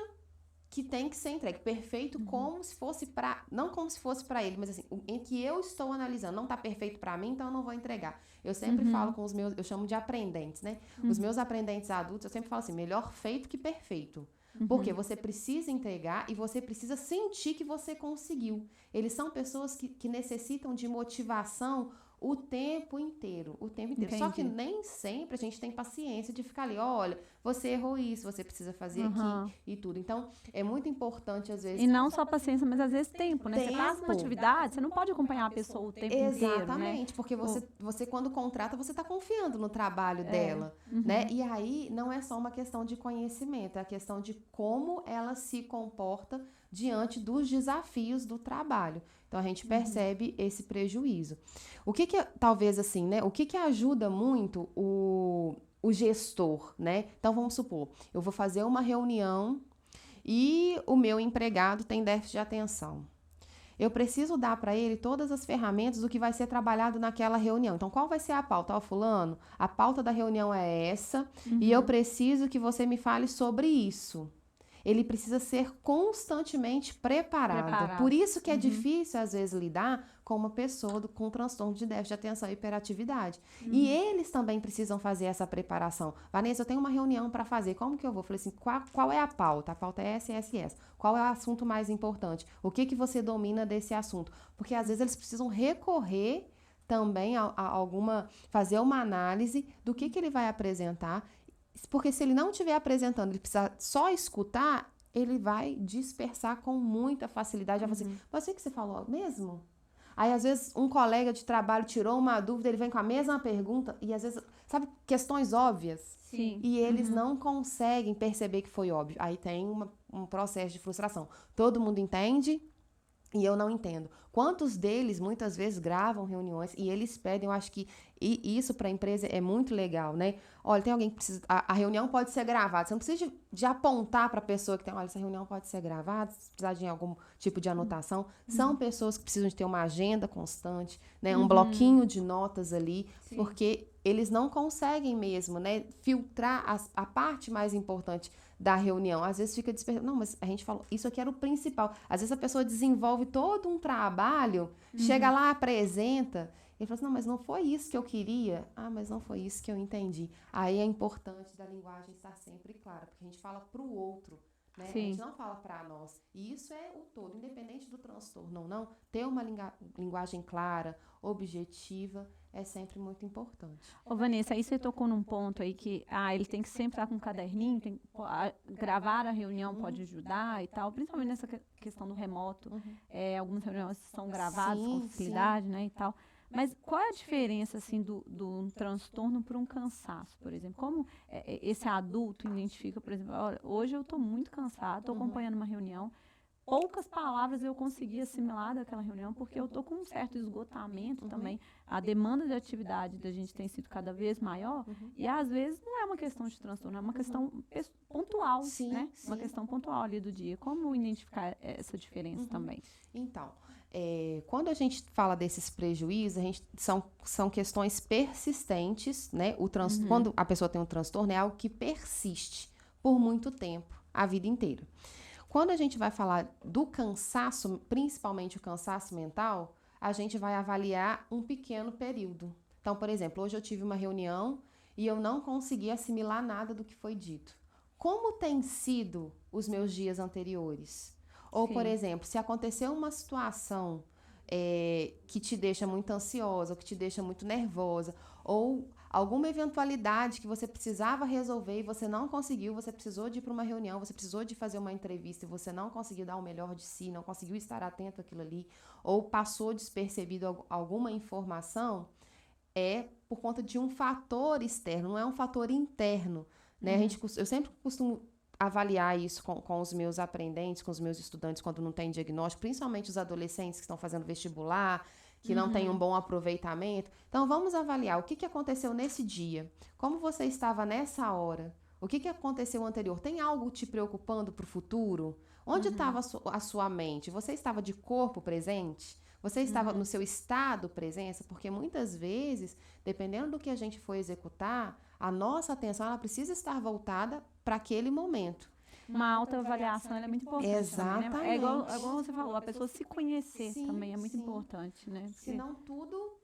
que tem que ser entregue, perfeito como se fosse não como se fosse para ele, mas assim, em que eu estou analisando, não está perfeito para mim, então eu não vou entregar. Eu sempre falo com os meus, eu chamo de aprendentes, né? Os meus aprendentes adultos, eu sempre falo assim, melhor feito que perfeito. Porque você precisa entregar e você precisa sentir que você conseguiu. Eles são pessoas que necessitam de motivação o tempo inteiro. Entendi. Só que nem sempre a gente tem paciência de ficar ali, olha, você errou isso, você precisa fazer aqui e tudo. Então, é muito importante, às vezes... E não só paciência, mas às vezes tempo, né? Você faz uma atividade, você não pode acompanhar a pessoa o tempo inteiro, né? Exatamente, porque você quando contrata, você está confiando no trabalho dela, né? E aí, não é só uma questão de conhecimento, é a questão de como ela se comporta diante dos desafios do trabalho. Então, a gente percebe esse prejuízo. O que talvez assim, né? O que ajuda muito o gestor, né? Então, vamos supor, eu vou fazer uma reunião e o meu empregado tem déficit de atenção. Eu preciso dar para ele todas as ferramentas do que vai ser trabalhado naquela reunião. Então, qual vai ser a pauta? Ó, fulano, a pauta da reunião é essa e eu preciso que você me fale sobre isso. Ele precisa ser constantemente preparado. Por isso que é difícil, às vezes, lidar com uma pessoa com transtorno de déficit de atenção e hiperatividade. E eles também precisam fazer essa preparação. Vanessa, eu tenho uma reunião para fazer. Como que eu vou? Eu falei assim, qual é a pauta? A pauta é essa, essa e essa. Qual é o assunto mais importante? O que você domina desse assunto? Porque, às vezes, eles precisam recorrer também a fazer uma análise do que ele vai apresentar. Porque se ele não estiver apresentando, ele precisa só escutar, ele vai dispersar com muita facilidade. Vai falar assim, mas o que você falou mesmo? Aí, às vezes, um colega de trabalho tirou uma dúvida, ele vem com a mesma pergunta, e às vezes, sabe, questões óbvias. Sim. E eles não conseguem perceber que foi óbvio. Aí tem um processo de frustração. Todo mundo entende e eu não entendo. Quantos deles, muitas vezes, gravam reuniões e eles pedem, eu acho que isso para a empresa é muito legal, né? Olha, tem alguém que precisa... A reunião pode ser gravada. Você não precisa de apontar para a pessoa que tem... Olha, essa reunião pode ser gravada, se precisar de algum tipo de anotação. São pessoas que precisam de ter uma agenda constante, né? Um bloquinho de notas ali, porque eles não conseguem mesmo, né? Filtrar a parte mais importante da reunião. Às vezes fica dispersado. Não, mas a gente falou, isso aqui era o principal. Às vezes a pessoa desenvolve todo um trabalho, chega lá, apresenta, e fala assim, não, mas não foi isso que eu queria. Ah, mas não foi isso que eu entendi. Aí é importante da linguagem estar sempre clara, porque a gente fala para o outro, né? Sim. A gente não fala para nós. E isso é o todo, independente do transtorno ou não, ter uma linguagem clara, objetiva, é sempre muito importante. Ô, Vanessa, aí você tocou num ponto aí que ele tem que sempre estar com um caderninho, gravar a reunião pode ajudar e tal, principalmente nessa questão do remoto. Algumas reuniões são gravadas com facilidade, né, e tal. Mas qual é a diferença, assim, do transtorno para um cansaço, por exemplo? Como esse adulto identifica, por exemplo, olha, hoje eu estou muito cansado, estou acompanhando uma reunião, poucas palavras eu consegui assimilar daquela reunião, porque eu estou com um certo esgotamento também. A demanda de atividade da gente tem sido cada vez maior, e às vezes não é uma questão de transtorno, é uma questão pontual, Sim, né? sim. Uma questão pontual ali do dia. Como identificar essa diferença também? Então, quando a gente fala desses prejuízos, são questões persistentes, né? Quando a pessoa tem um transtorno, é algo que persiste por muito tempo, a vida inteira. Quando a gente vai falar do cansaço, principalmente o cansaço mental, a gente vai avaliar um pequeno período. Então, por exemplo, hoje eu tive uma reunião e eu não consegui assimilar nada do que foi dito. Como tem sido os meus dias anteriores? Ou, por exemplo, se aconteceu uma situação que te deixa muito ansiosa, ou que te deixa muito nervosa, ou alguma eventualidade que você precisava resolver e você não conseguiu, você precisou de ir para uma reunião, você precisou de fazer uma entrevista e você não conseguiu dar o melhor de si, não conseguiu estar atento àquilo ali, ou passou despercebido alguma informação, é por conta de um fator externo, não é um fator interno, né? Eu sempre costumo avaliar isso com os meus aprendentes, com os meus estudantes quando não tem diagnóstico, principalmente os adolescentes que estão fazendo vestibular, que não têm um bom aproveitamento. Então, vamos avaliar o que aconteceu nesse dia, como você estava nessa hora, o que aconteceu anterior. Tem algo te preocupando para o futuro? Onde estava a sua mente? Você estava de corpo presente? Você estava no seu estado presença? Porque muitas vezes, dependendo do que a gente for executar, a nossa atenção ela precisa estar voltada para aquele momento. Uma autoavaliação é muito importante. Exatamente. Também, né? É igual você falou, a pessoa se conhecer também é muito importante, né? Porque... Senão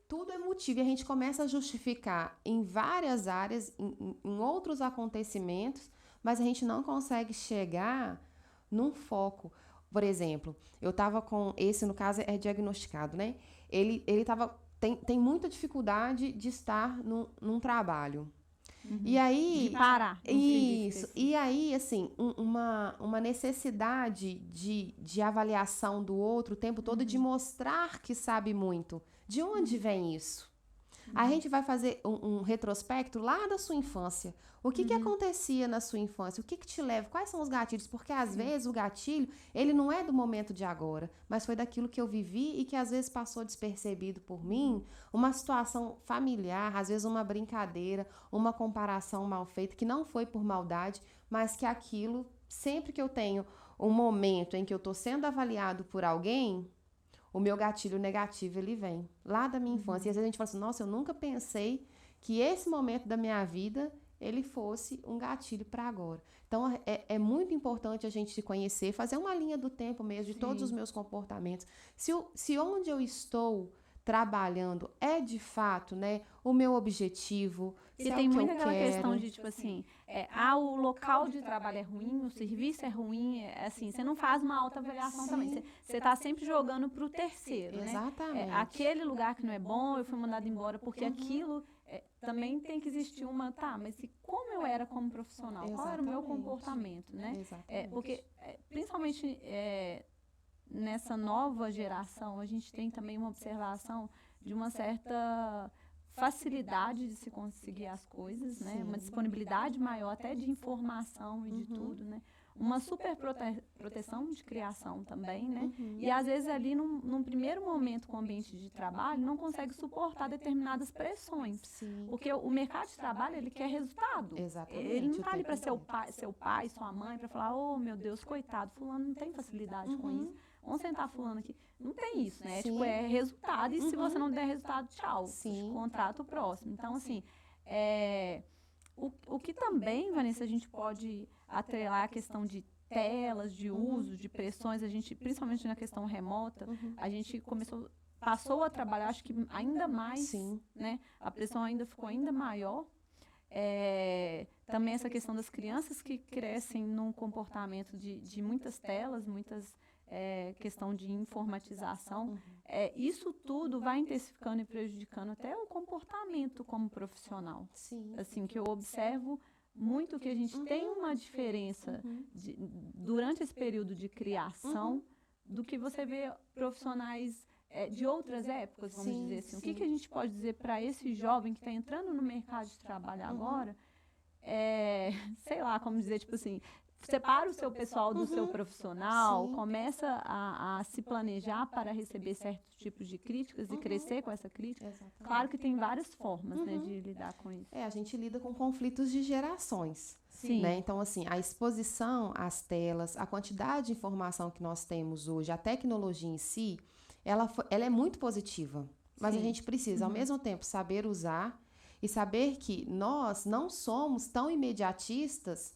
tudo é motivo e a gente começa a justificar em várias áreas, em outros acontecimentos, mas a gente não consegue chegar num foco. Por exemplo, eu estava com esse, no caso, é diagnosticado, né? Ele tem muita dificuldade de estar num trabalho. E aí... De parar. Isso. E aí, assim, uma necessidade de avaliação do outro o tempo todo, de mostrar que sabe muito. De onde vem isso? A gente vai fazer um retrospecto lá da sua infância. O que acontecia na sua infância? O que te leva? Quais são os gatilhos? Porque, às vezes, o gatilho, ele não é do momento de agora, mas foi daquilo que eu vivi e que, às vezes, passou despercebido por mim. Uma situação familiar, às vezes, uma brincadeira, uma comparação mal feita, que não foi por maldade, mas que aquilo, sempre que eu tenho um momento em que eu estou sendo avaliado por alguém... O meu gatilho negativo, ele vem lá da minha infância. E às vezes a gente fala assim, nossa, eu nunca pensei que esse momento da minha vida, ele fosse um gatilho para agora. Então, é muito importante a gente se conhecer, fazer uma linha do tempo mesmo, de todos os meus comportamentos. Se onde eu estou trabalhando é, de fato, né, o meu objetivo, e tem muito aquela questão de, tipo assim, o local de trabalho é ruim, o serviço é ruim, assim, você não faz uma autoavaliação também. Você está sempre jogando para o terceiro, né? Exatamente. Aquele lugar que não é bom, eu fui mandada embora porque aquilo... também tem que existir mas como eu era como profissional? Qual era o meu comportamento, né? Porque, principalmente nessa nova geração, a gente tem também uma observação de uma certa facilidade de se conseguir as coisas, né? Uma disponibilidade maior até de informação e de tudo, né? Uma super proteção de criação também, né? E às vezes ali num primeiro momento com o ambiente de trabalho não consegue suportar determinadas pressões. Porque o mercado de trabalho, ele quer resultado. Exatamente. Ele não está ali para seu pai, sua mãe, para falar, oh meu Deus, coitado, fulano não tem facilidade com isso. Vamos sentar fulano aqui. Não tem isso, né? Tipo, é resultado e se você não der resultado, tchau. Contrato próximo. Então, assim, o que também, Vanessa, a gente pode atrelar a questão de telas, de uso, de pressões, a gente, principalmente na questão remota, a gente passou a trabalhar, acho que ainda mais, né? A pressão ainda ficou ainda maior. Também essa questão das crianças que crescem num comportamento de muitas telas, questão de informatização, isso tudo vai intensificando e prejudicando até o comportamento como profissional. Assim, que eu observo muito que a gente tem uma diferença durante esse período de criação do que você vê profissionais de outras épocas, vamos dizer assim. O que a gente pode dizer para esse jovem que está entrando no mercado de trabalho agora? Sei lá, como dizer, tipo assim, separa o seu pessoal do seu profissional, começa a se planejar para receber certos tipos de críticas e crescer com essa crítica. Exatamente. Claro que tem várias formas, né, de lidar com isso. A gente lida com conflitos de gerações. Sim. Né? Então, assim, a exposição às telas, a quantidade de informação que nós temos hoje, a tecnologia em si, ela é muito positiva. Mas a gente precisa, ao mesmo tempo, saber usar e saber que nós não somos tão imediatistas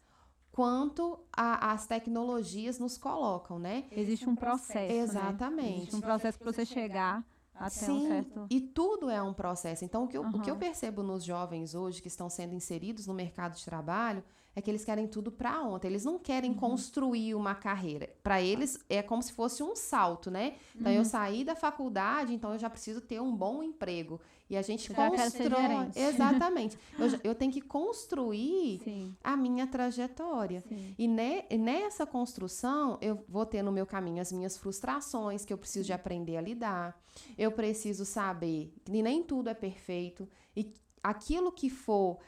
quanto as tecnologias nos colocam, né? Existe um processo, Exatamente. Né? Existe um processo para você chegar até um certo... E tudo é um processo. Então, o que eu percebo nos jovens hoje que estão sendo inseridos no mercado de trabalho é que eles querem tudo para ontem. Eles não querem construir uma carreira. Para eles, é como se fosse um salto, né? Então, eu saí da faculdade, então eu já preciso ter um bom emprego. E a gente constrói... Exatamente. Eu tenho que construir a minha trajetória. E nessa construção, eu vou ter no meu caminho as minhas frustrações, que eu preciso de aprender a lidar. Eu preciso saber que nem tudo é perfeito. E aquilo que for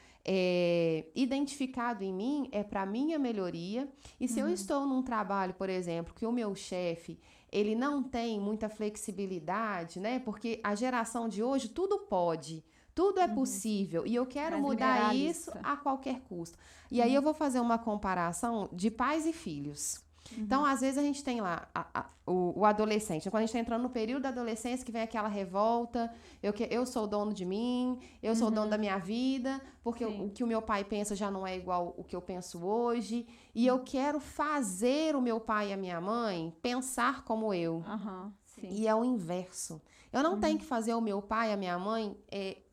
identificado em mim é para minha melhoria. E se eu estou num trabalho, por exemplo, que o meu chefe ele não tem muita flexibilidade, né? Porque a geração de hoje tudo pode, tudo é possível. E eu quero mudar isso a qualquer custo. E aí eu vou fazer uma comparação de pais e filhos. Então, às vezes, a gente tem lá o adolescente. Quando a gente está entrando no período da adolescência, que vem aquela revolta, eu sou dono de mim, eu sou dono da minha vida, porque o que o meu pai pensa já não é igual o que eu penso hoje, e eu quero fazer o meu pai e a minha mãe pensar como eu. E é o inverso. Eu não tenho que fazer o meu pai e a minha mãe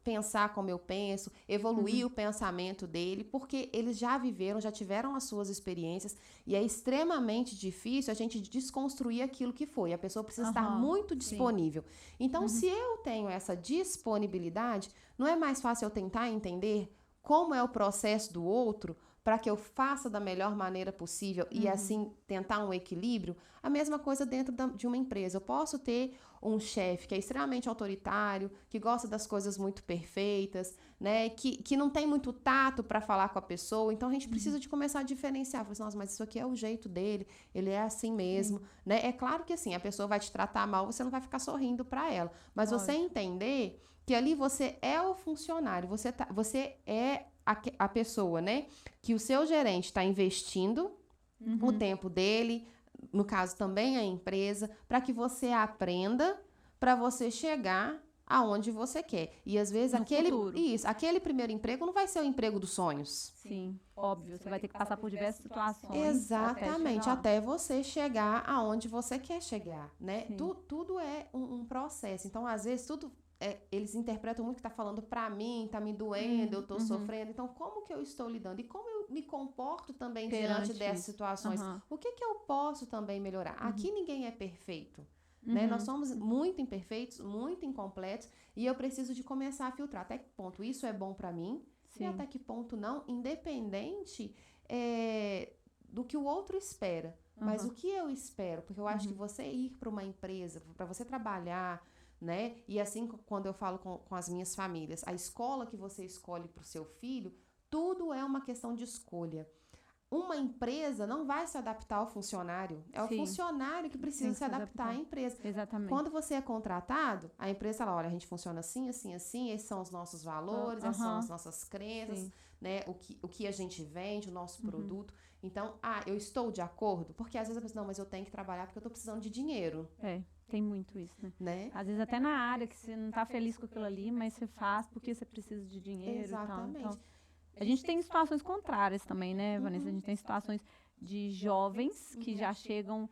pensar como eu penso, evoluir o pensamento dele, porque eles já viveram, já tiveram as suas experiências, e é extremamente difícil a gente desconstruir aquilo que foi. A pessoa precisa estar muito disponível. Então, se eu tenho essa disponibilidade, não é mais fácil eu tentar entender como é o processo do outro para que eu faça da melhor maneira possível e assim tentar um equilíbrio? A mesma coisa dentro de uma empresa. Eu posso ter um chefe que é extremamente autoritário, que gosta das coisas muito perfeitas, né? Que não tem muito tato para falar com a pessoa. Então, a gente precisa de começar a diferenciar. Falar assim, nossa, mas isso aqui é o jeito dele, ele é assim mesmo, né? É claro que assim, a pessoa vai te tratar mal, você não vai ficar sorrindo para ela. Mas você entender que ali você é o funcionário, você é a pessoa, né? Que o seu gerente está investindo o tempo dele, no caso também a empresa, para que você aprenda, para você chegar aonde você quer. E às vezes aquele primeiro emprego não vai ser o emprego dos sonhos. Sim, óbvio. Você vai ter que passar por diversas situações. Exatamente, até você chegar aonde você quer chegar, né? Tudo é um processo. Então, às vezes, eles interpretam muito que tá falando pra mim, tá me doendo, eu tô sofrendo. Então, como que eu estou lidando? E como eu me comporto também diante dessas situações? O que eu posso também melhorar? Aqui ninguém é perfeito, né? Nós somos muito imperfeitos, muito incompletos, e eu preciso de começar a filtrar até que ponto isso é bom pra mim e até que ponto não, independente do que o outro espera. Mas o que eu espero? Porque eu acho que você ir para uma empresa, para você trabalhar, né? E assim, quando eu falo com as minhas famílias, a escola que você escolhe para o seu filho, tudo é uma questão de escolha. Uma empresa não vai se adaptar ao funcionário, é o funcionário que precisa se adaptar à empresa. Exatamente. Quando você é contratado, a empresa fala, olha, a gente funciona assim, assim, assim, esses são os nossos valores, essas são as nossas crenças, né? O que a gente vende, o nosso produto. Então, eu estou de acordo, porque às vezes a pessoa, não, mas eu tenho que trabalhar porque eu estou precisando de dinheiro. Tem muito isso, né? Às vezes até na área que você não está feliz com aquilo ali, mas você faz porque você precisa de dinheiro. Exatamente. Então, a gente tem situações contrárias também, né, Vanessa? A gente tem situações de jovens que já chegam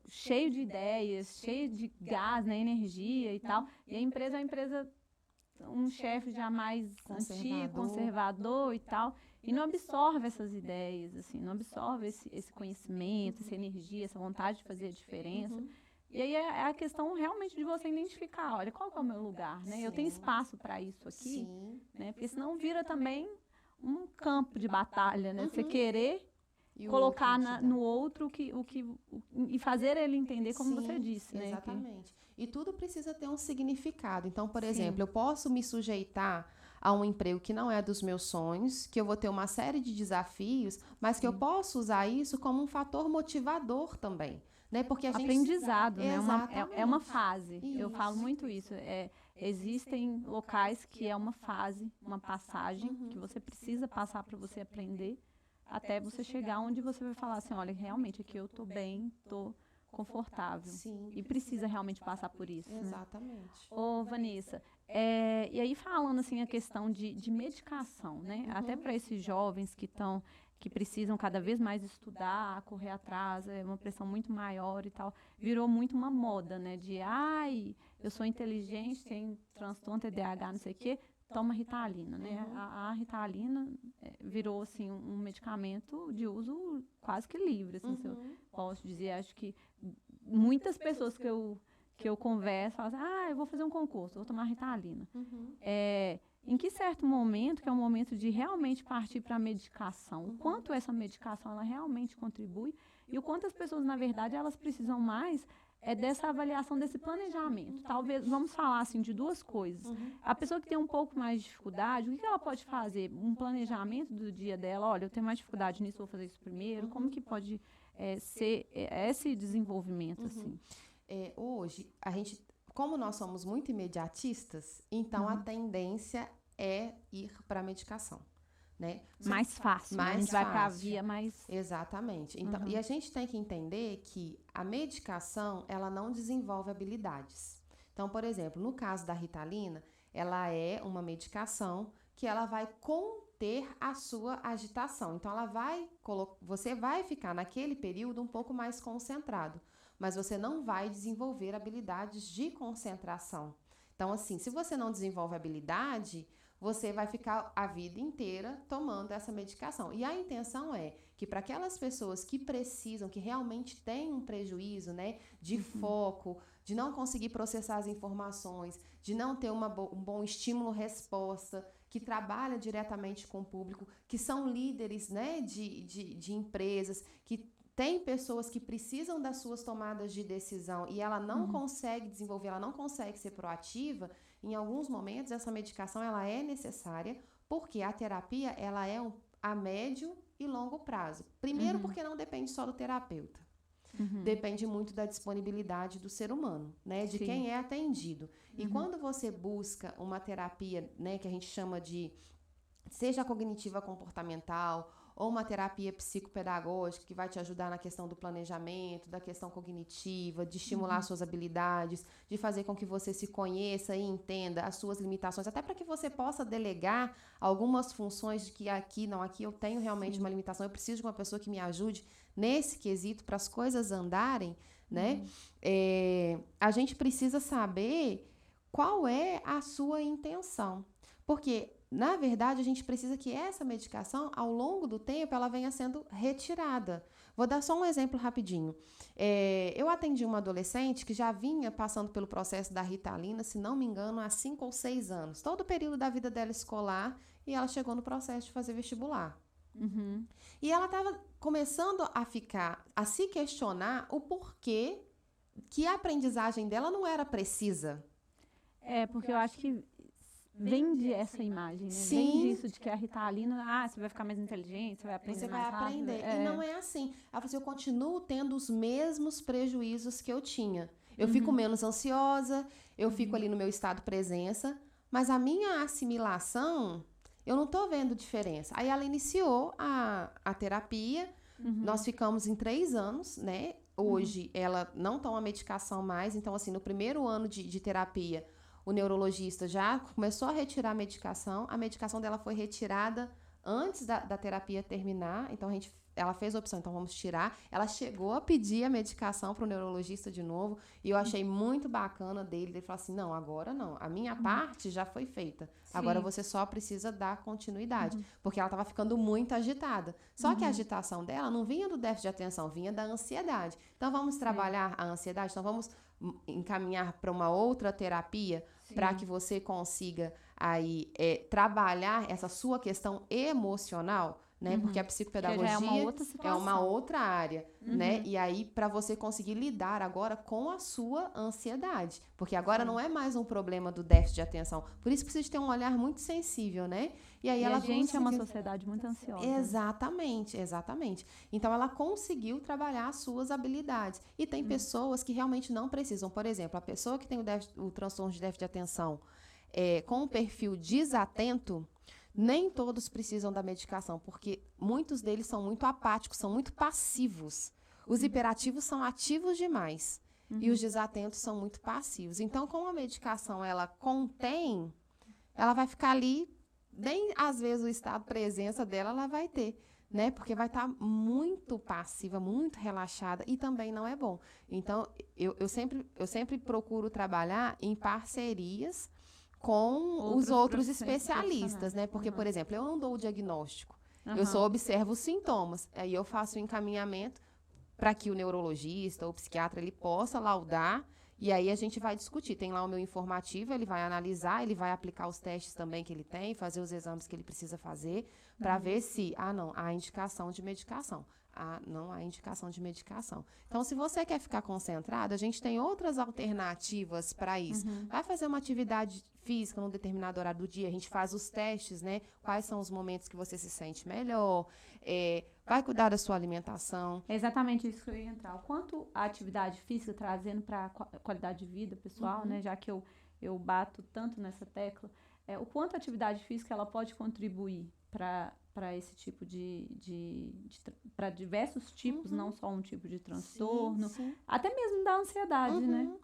cheio de ideias, cheio de gás, né, energia e tal. E a empresa é uma empresa, um chefe já mais antigo, conservador e tal, e não absorve essas ideias, assim, não absorve esse conhecimento, essa energia, essa vontade de fazer a diferença. E aí é a questão realmente de você identificar, olha, qual que é o meu lugar, né? Eu tenho espaço para isso aqui, né? Porque senão vira também um campo de batalha, né? Você querer colocar no outro e fazer ele entender como você disse, né? Exatamente. E tudo precisa ter um significado. Então, por exemplo, eu posso me sujeitar a um emprego que não é dos meus sonhos, que eu vou ter uma série de desafios, mas que eu posso usar isso como um fator motivador também. Né? Porque a gente... Aprendizado, né? É uma fase. Isso. Eu falo muito isso. Existem locais que é uma fase, uma passagem, que você precisa passar para você aprender, até você chegar onde você vai falar assim, olha, realmente aqui eu tô bem, tô confortável. Sim. E precisa realmente passar por isso. Exatamente. Né? Ô, Vanessa, e aí falando assim a questão de medicação, né? Até para esses jovens que precisam cada vez mais estudar, correr atrás, é uma pressão muito maior e tal, virou muito uma moda, né? De, eu sou inteligente, tenho transtorno, TDAH, não sei o quê, toma Ritalina, né? A Ritalina virou, assim, um medicamento de uso quase que livre, assim, se eu posso dizer. Acho que muitas pessoas que eu converso falam assim, eu vou fazer um concurso, vou tomar Ritalina. Em que certo momento, que é um momento de realmente partir para a medicação, o quanto essa medicação ela realmente contribui e o quanto as pessoas, na verdade, elas precisam mais dessa avaliação, desse planejamento. Talvez, vamos falar assim de duas coisas. A pessoa que tem um pouco mais de dificuldade, o que ela pode fazer? Um planejamento do dia dela, olha, eu tenho mais dificuldade nisso, vou fazer isso primeiro. Como que pode ser esse desenvolvimento, assim? Hoje, como nós somos muito imediatistas, então a tendência é ir para a medicação. Né? Mais fácil, a gente vai para a via mais... Exatamente. Então, e a gente tem que entender que a medicação, ela não desenvolve habilidades. Então, por exemplo, no caso da Ritalina, ela é uma medicação que ela vai conter a sua agitação. Então, você vai ficar naquele período um pouco mais concentrado, mas você não vai desenvolver habilidades de concentração. Então, assim, se você não desenvolve habilidade, você vai ficar a vida inteira tomando essa medicação. E a intenção é que para aquelas pessoas que precisam, que realmente têm um prejuízo, né, de foco, de não conseguir processar as informações, de não ter um bom estímulo-resposta, que trabalha diretamente com o público, que são líderes, né, de empresas, que tem pessoas que precisam das suas tomadas de decisão e ela não consegue desenvolver, ela não consegue ser proativa. Em alguns momentos, essa medicação ela é necessária, porque a terapia ela é a médio e longo prazo. Primeiro, porque não depende só do terapeuta. Depende muito da disponibilidade do ser humano, né? De quem é atendido. E quando você busca uma terapia, né, que a gente chama de, seja cognitiva comportamental, ou uma terapia psicopedagógica que vai te ajudar na questão do planejamento, da questão cognitiva, de estimular suas habilidades, de fazer com que você se conheça e entenda as suas limitações, até para que você possa delegar algumas funções de que aqui eu tenho realmente uma limitação, eu preciso de uma pessoa que me ajude nesse quesito para as coisas andarem, né? A gente precisa saber qual é a sua intenção, porque na verdade, a gente precisa que essa medicação, ao longo do tempo, ela venha sendo retirada. Vou dar só um exemplo rapidinho. Eu atendi uma adolescente que já vinha passando pelo processo da Ritalina, se não me engano, há 5 ou 6 anos. Todo o período da vida dela escolar, e ela chegou no processo de fazer vestibular. E ela estava começando a se questionar o porquê que a aprendizagem dela não era precisa. Porque eu acho que vende essa imagem, né? Sim. Vende isso de que a Ritalina, você vai ficar mais inteligente, você vai aprender mais rápido. Você vai aprender. E não é assim. Ela falou assim, eu continuo tendo os mesmos prejuízos que eu tinha. Eu fico menos ansiosa, eu fico ali no meu estado presença, mas a minha assimilação, eu não tô vendo diferença. Aí ela iniciou a terapia, nós ficamos em 3 anos, né? Hoje ela não toma medicação mais, então assim, no primeiro ano de terapia, o neurologista já começou a retirar a medicação dela foi retirada antes da terapia terminar, então ela fez a opção, então vamos tirar. Ela chegou a pedir a medicação para o neurologista de novo, e eu achei muito bacana dele. Ele falou assim, não, agora não, a minha parte já foi feita, agora você só precisa dar continuidade, porque ela estava ficando muito agitada. Só que a agitação dela não vinha do déficit de atenção, vinha da ansiedade. Então vamos trabalhar a ansiedade, então vamos encaminhar para uma outra terapia para que você consiga aí trabalhar essa sua questão emocional, né? Porque a psicopedagogia é uma outra é situação. uma outra área, né? E aí, para você conseguir lidar agora com a sua ansiedade. Porque agora não é mais um problema do déficit de atenção. Por isso precisa ter um olhar muito sensível, né? E aí ela a gente é uma sociedade muito ansiosa. Exatamente, exatamente. Então, ela conseguiu trabalhar as suas habilidades. E tem pessoas que realmente não precisam. Por exemplo, a pessoa que tem o transtorno de déficit de atenção com um perfil desatento, nem todos precisam da medicação, porque muitos deles são muito apáticos, são muito passivos. Os hiperativos são ativos demais e os desatentos são muito passivos. Então, como a medicação ela contém, ela vai ficar ali, nem às vezes o estado de presença dela ela vai ter, né? Porque vai estar muito passiva, muito relaxada e também não é bom. Então, eu sempre procuro trabalhar em parcerias com os outros especialistas, né? Porque, por exemplo, eu não dou o diagnóstico, eu só observo os sintomas. Aí eu faço o encaminhamento para que o neurologista ou o psiquiatra ele possa laudar e aí a gente vai discutir. Tem lá o meu informativo, ele vai analisar, ele vai aplicar os testes também que ele tem, fazer os exames que ele precisa fazer para ver se, não, há indicação de medicação. Não há indicação de medicação. Então, se você quer ficar concentrado, a gente tem outras alternativas para isso. Vai fazer uma atividade física num determinado horário do dia, a gente faz os testes, né? Quais são os momentos que você se sente melhor, vai cuidar da sua alimentação. É exatamente isso que eu ia entrar. O quanto a atividade física trazendo para a qualidade de vida pessoal, né? Já que eu bato tanto nessa tecla, o quanto a atividade física ela pode contribuir para esse tipo para diversos tipos, não só um tipo de transtorno, Sim. até mesmo da ansiedade, né?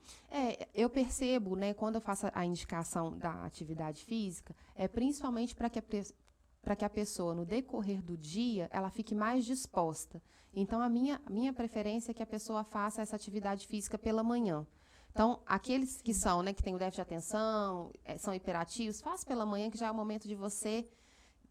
Eu percebo, né, quando eu faço a indicação da atividade física, principalmente para que a pessoa, no decorrer do dia, ela fique mais disposta. Então, a minha preferência é que a pessoa faça essa atividade física pela manhã. Então, aqueles que são, né, que têm o déficit de atenção, são hiperativos, faça pela manhã, que já é o momento de você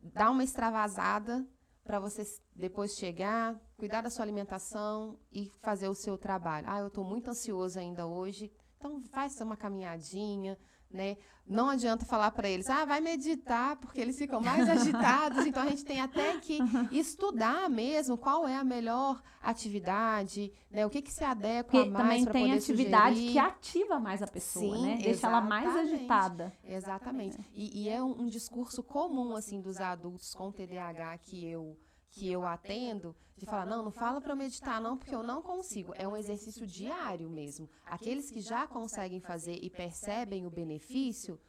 dar uma extravasada para você depois chegar, cuidar da sua alimentação e fazer o seu trabalho. Eu estou muito ansioso ainda hoje, então faça uma caminhadinha, né? Não adianta falar para eles, vai meditar, porque eles ficam mais agitados. Então, a gente tem até que estudar mesmo qual é a melhor atividade, né? O que se adequa mais para poder sugerir. Também tem atividade que ativa mais a pessoa, né? Deixa ela mais agitada. Exatamente. E é um discurso comum, assim, dos adultos com TDAH que eu atendo, de falar, não fala para eu meditar não, porque eu não consigo. É um exercício diário mesmo. Aqueles que já conseguem fazer e percebem o benefício,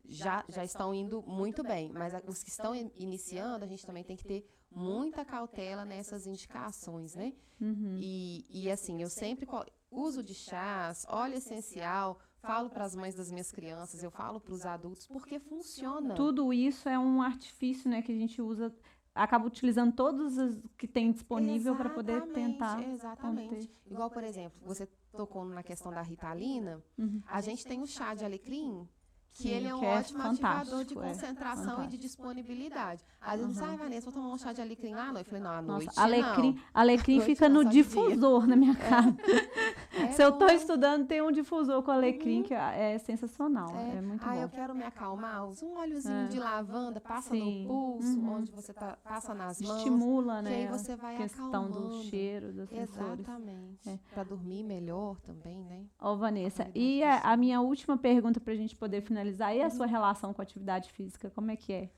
já estão indo muito bem. Mas os que estão iniciando, a gente também tem que ter muita cautela nessas indicações, né? E assim, eu sempre uso de chás, óleo essencial, falo para as mães das minhas crianças, eu falo para os adultos, porque funciona. Tudo isso é um artifício, né, que a gente usa, acaba utilizando todos os que tem disponível para poder tentar. Exatamente. Igual, por exemplo, você tocou na questão da Ritalina, a gente tem o chá de alecrim, que ele é um ótimo ativador de concentração e de disponibilidade. Às vezes, Vanessa, vou tomar um chá de alecrim lá à noite. Eu falei, não, à noite alecrim fica no difusor na minha casa. Se eu estou estudando, tem um difusor com alecrim que é sensacional. É muito bom. Eu quero me acalmar. Usa um óleozinho de lavanda, passa no pulso, onde você passa nas mãos. Estimula, né? Que aí você vai questão acalmando. Do cheiro, dos sensores. Exatamente. Para dormir melhor também, né? Vanessa, e a minha última pergunta para a gente poder finalizar, e a sua relação com a atividade física, como é que é?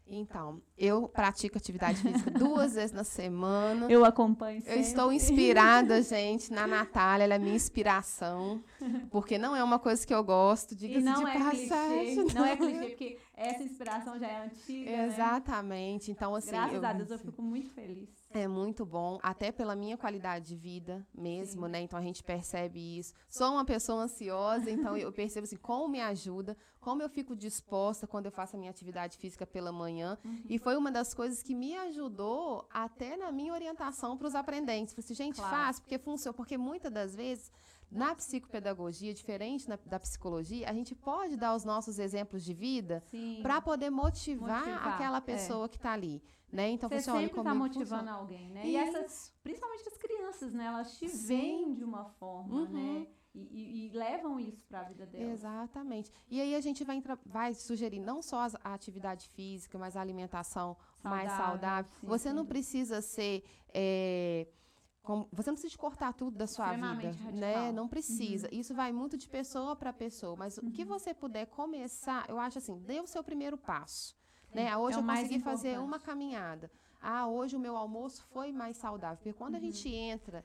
Então, eu pratico atividade física 2 vezes na semana. Eu acompanho sempre. Eu estou inspirada, gente, na Natália, ela é minha inspiração, porque não é uma coisa que eu gosto, diga-se de passagem. Não é clichê, porque essa inspiração já é antiga, Exatamente. Né? Então, assim... Graças a Deus, eu fico muito feliz. É muito bom, até pela minha qualidade de vida mesmo, né? Então, a gente percebe isso. Sou uma pessoa ansiosa, então eu percebo assim, como me ajuda, como eu fico disposta quando eu faço a minha atividade física pela manhã. E foi uma das coisas que me ajudou até na minha orientação para os aprendentes. Falei assim, gente, faz, porque funciona. Porque muitas das vezes, na psicopedagogia, diferente da psicologia, a gente pode dar os nossos exemplos de vida para poder motivar aquela pessoa que está ali. Né? Então, você sempre está motivando alguém, né? Isso. Principalmente as crianças, né? Elas te veem de uma forma, né? E levam isso para a vida delas. Exatamente. E aí a gente vai sugerir não só a atividade física, mas a alimentação mais saudável. Sim, você não precisa ser... você não precisa cortar tudo da sua vida, radical. Né? Não precisa. Isso vai muito de pessoa para pessoa. Mas o que você puder começar, eu acho assim, dê o seu primeiro passo. Né? Hoje eu consegui fazer uma caminhada. Hoje o meu almoço foi mais saudável. Porque quando a gente entra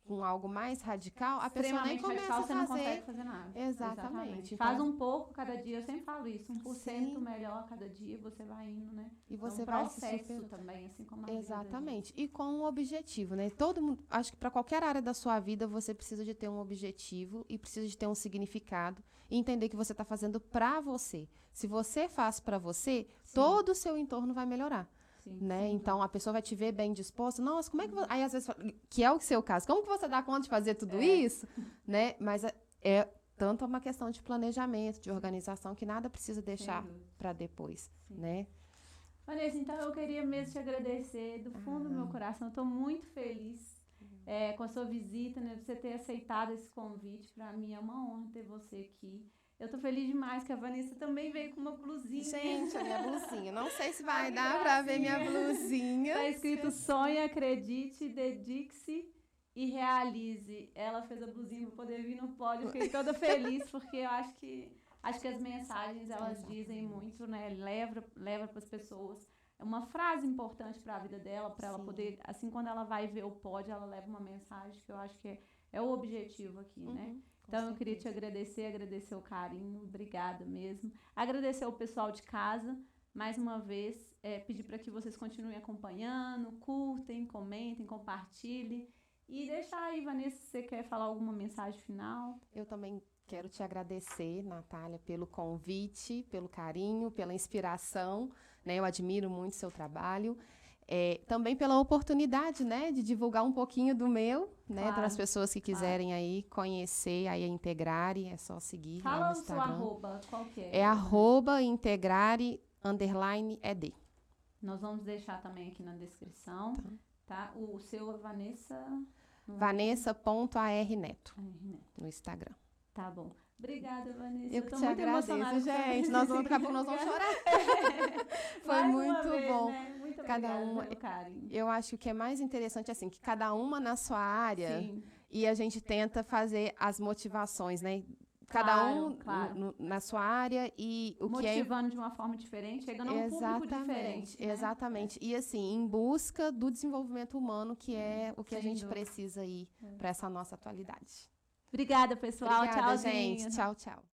com algo mais radical, a pessoa nem começa a fazer. Você não consegue fazer nada. Exatamente. Então, faz um pouco cada dia, eu sempre falo isso, 1% melhor cada dia, você vai indo, né? E você vai processo também, assim como a Exatamente. E com um objetivo, né? Todo mundo, acho que para qualquer área da sua vida, você precisa de ter um objetivo e precisa de ter um significado e entender que você está fazendo para você. Se você faz para você, todo o seu entorno vai melhorar. Né? Então, a pessoa vai te ver bem disposta. Nossa, como é que você... Aí, às vezes, que é o seu caso. Como que você dá conta de fazer tudo isso? Né? Mas é tanto uma questão de planejamento, de organização, que nada precisa deixar para depois. Né? Vanessa, então, eu queria mesmo te agradecer do fundo do meu coração. Eu estou muito feliz com a sua visita, né? Você ter aceitado esse convite. Para mim é uma honra ter você aqui. Eu tô feliz demais que a Vanessa também veio com uma blusinha. Gente, a minha blusinha. Não sei se vai dar pra ver minha blusinha. Tá escrito sonhe, acredite, dedique-se e realize. Ela fez a blusinha pra poder vir no pódio. Eu fiquei toda feliz, porque eu acho que as mensagens, elas dizem muito, né? Leva pras pessoas. É uma frase importante para a vida dela, para ela poder, assim, quando ela vai ver o pódio, ela leva uma mensagem que eu acho que é o objetivo aqui, né? Então, eu queria te agradecer o carinho, obrigada mesmo. Agradecer ao pessoal de casa, mais uma vez, pedir para que vocês continuem acompanhando, curtem, comentem, compartilhem. E deixar aí, Vanessa, se você quer falar alguma mensagem final. Eu também quero te agradecer, Natália, pelo convite, pelo carinho, pela inspiração, né? Eu admiro muito o seu trabalho. Também pela oportunidade, né, de divulgar um pouquinho do meu, né, para as pessoas que quiserem aí conhecer aí a Integrare, é só seguir lá no Instagram. Fala o seu arroba, qual que é? É @integrare_ed. Nós vamos deixar também aqui na descrição, tá? O seu é Vanessa... Vanessa.arneto no Instagram. Tá bom. Obrigada, Vanessa. Eu que te agradeço, gente. Daqui a pouco nós vamos chorar. Foi muito bom. Né? Muito cada uma. Eu acho que o que é mais interessante assim, que cada uma na sua área. Sim. E a gente tenta fazer as motivações, né? Cada na sua área e o que é motivando de uma forma diferente, chegando a um público diferente, né? Exatamente. E assim, em busca do desenvolvimento humano, que é o que a gente precisa aí para essa nossa atualidade. Obrigada, pessoal. Obrigada, tchauzinho. gente. Tchau, tchau.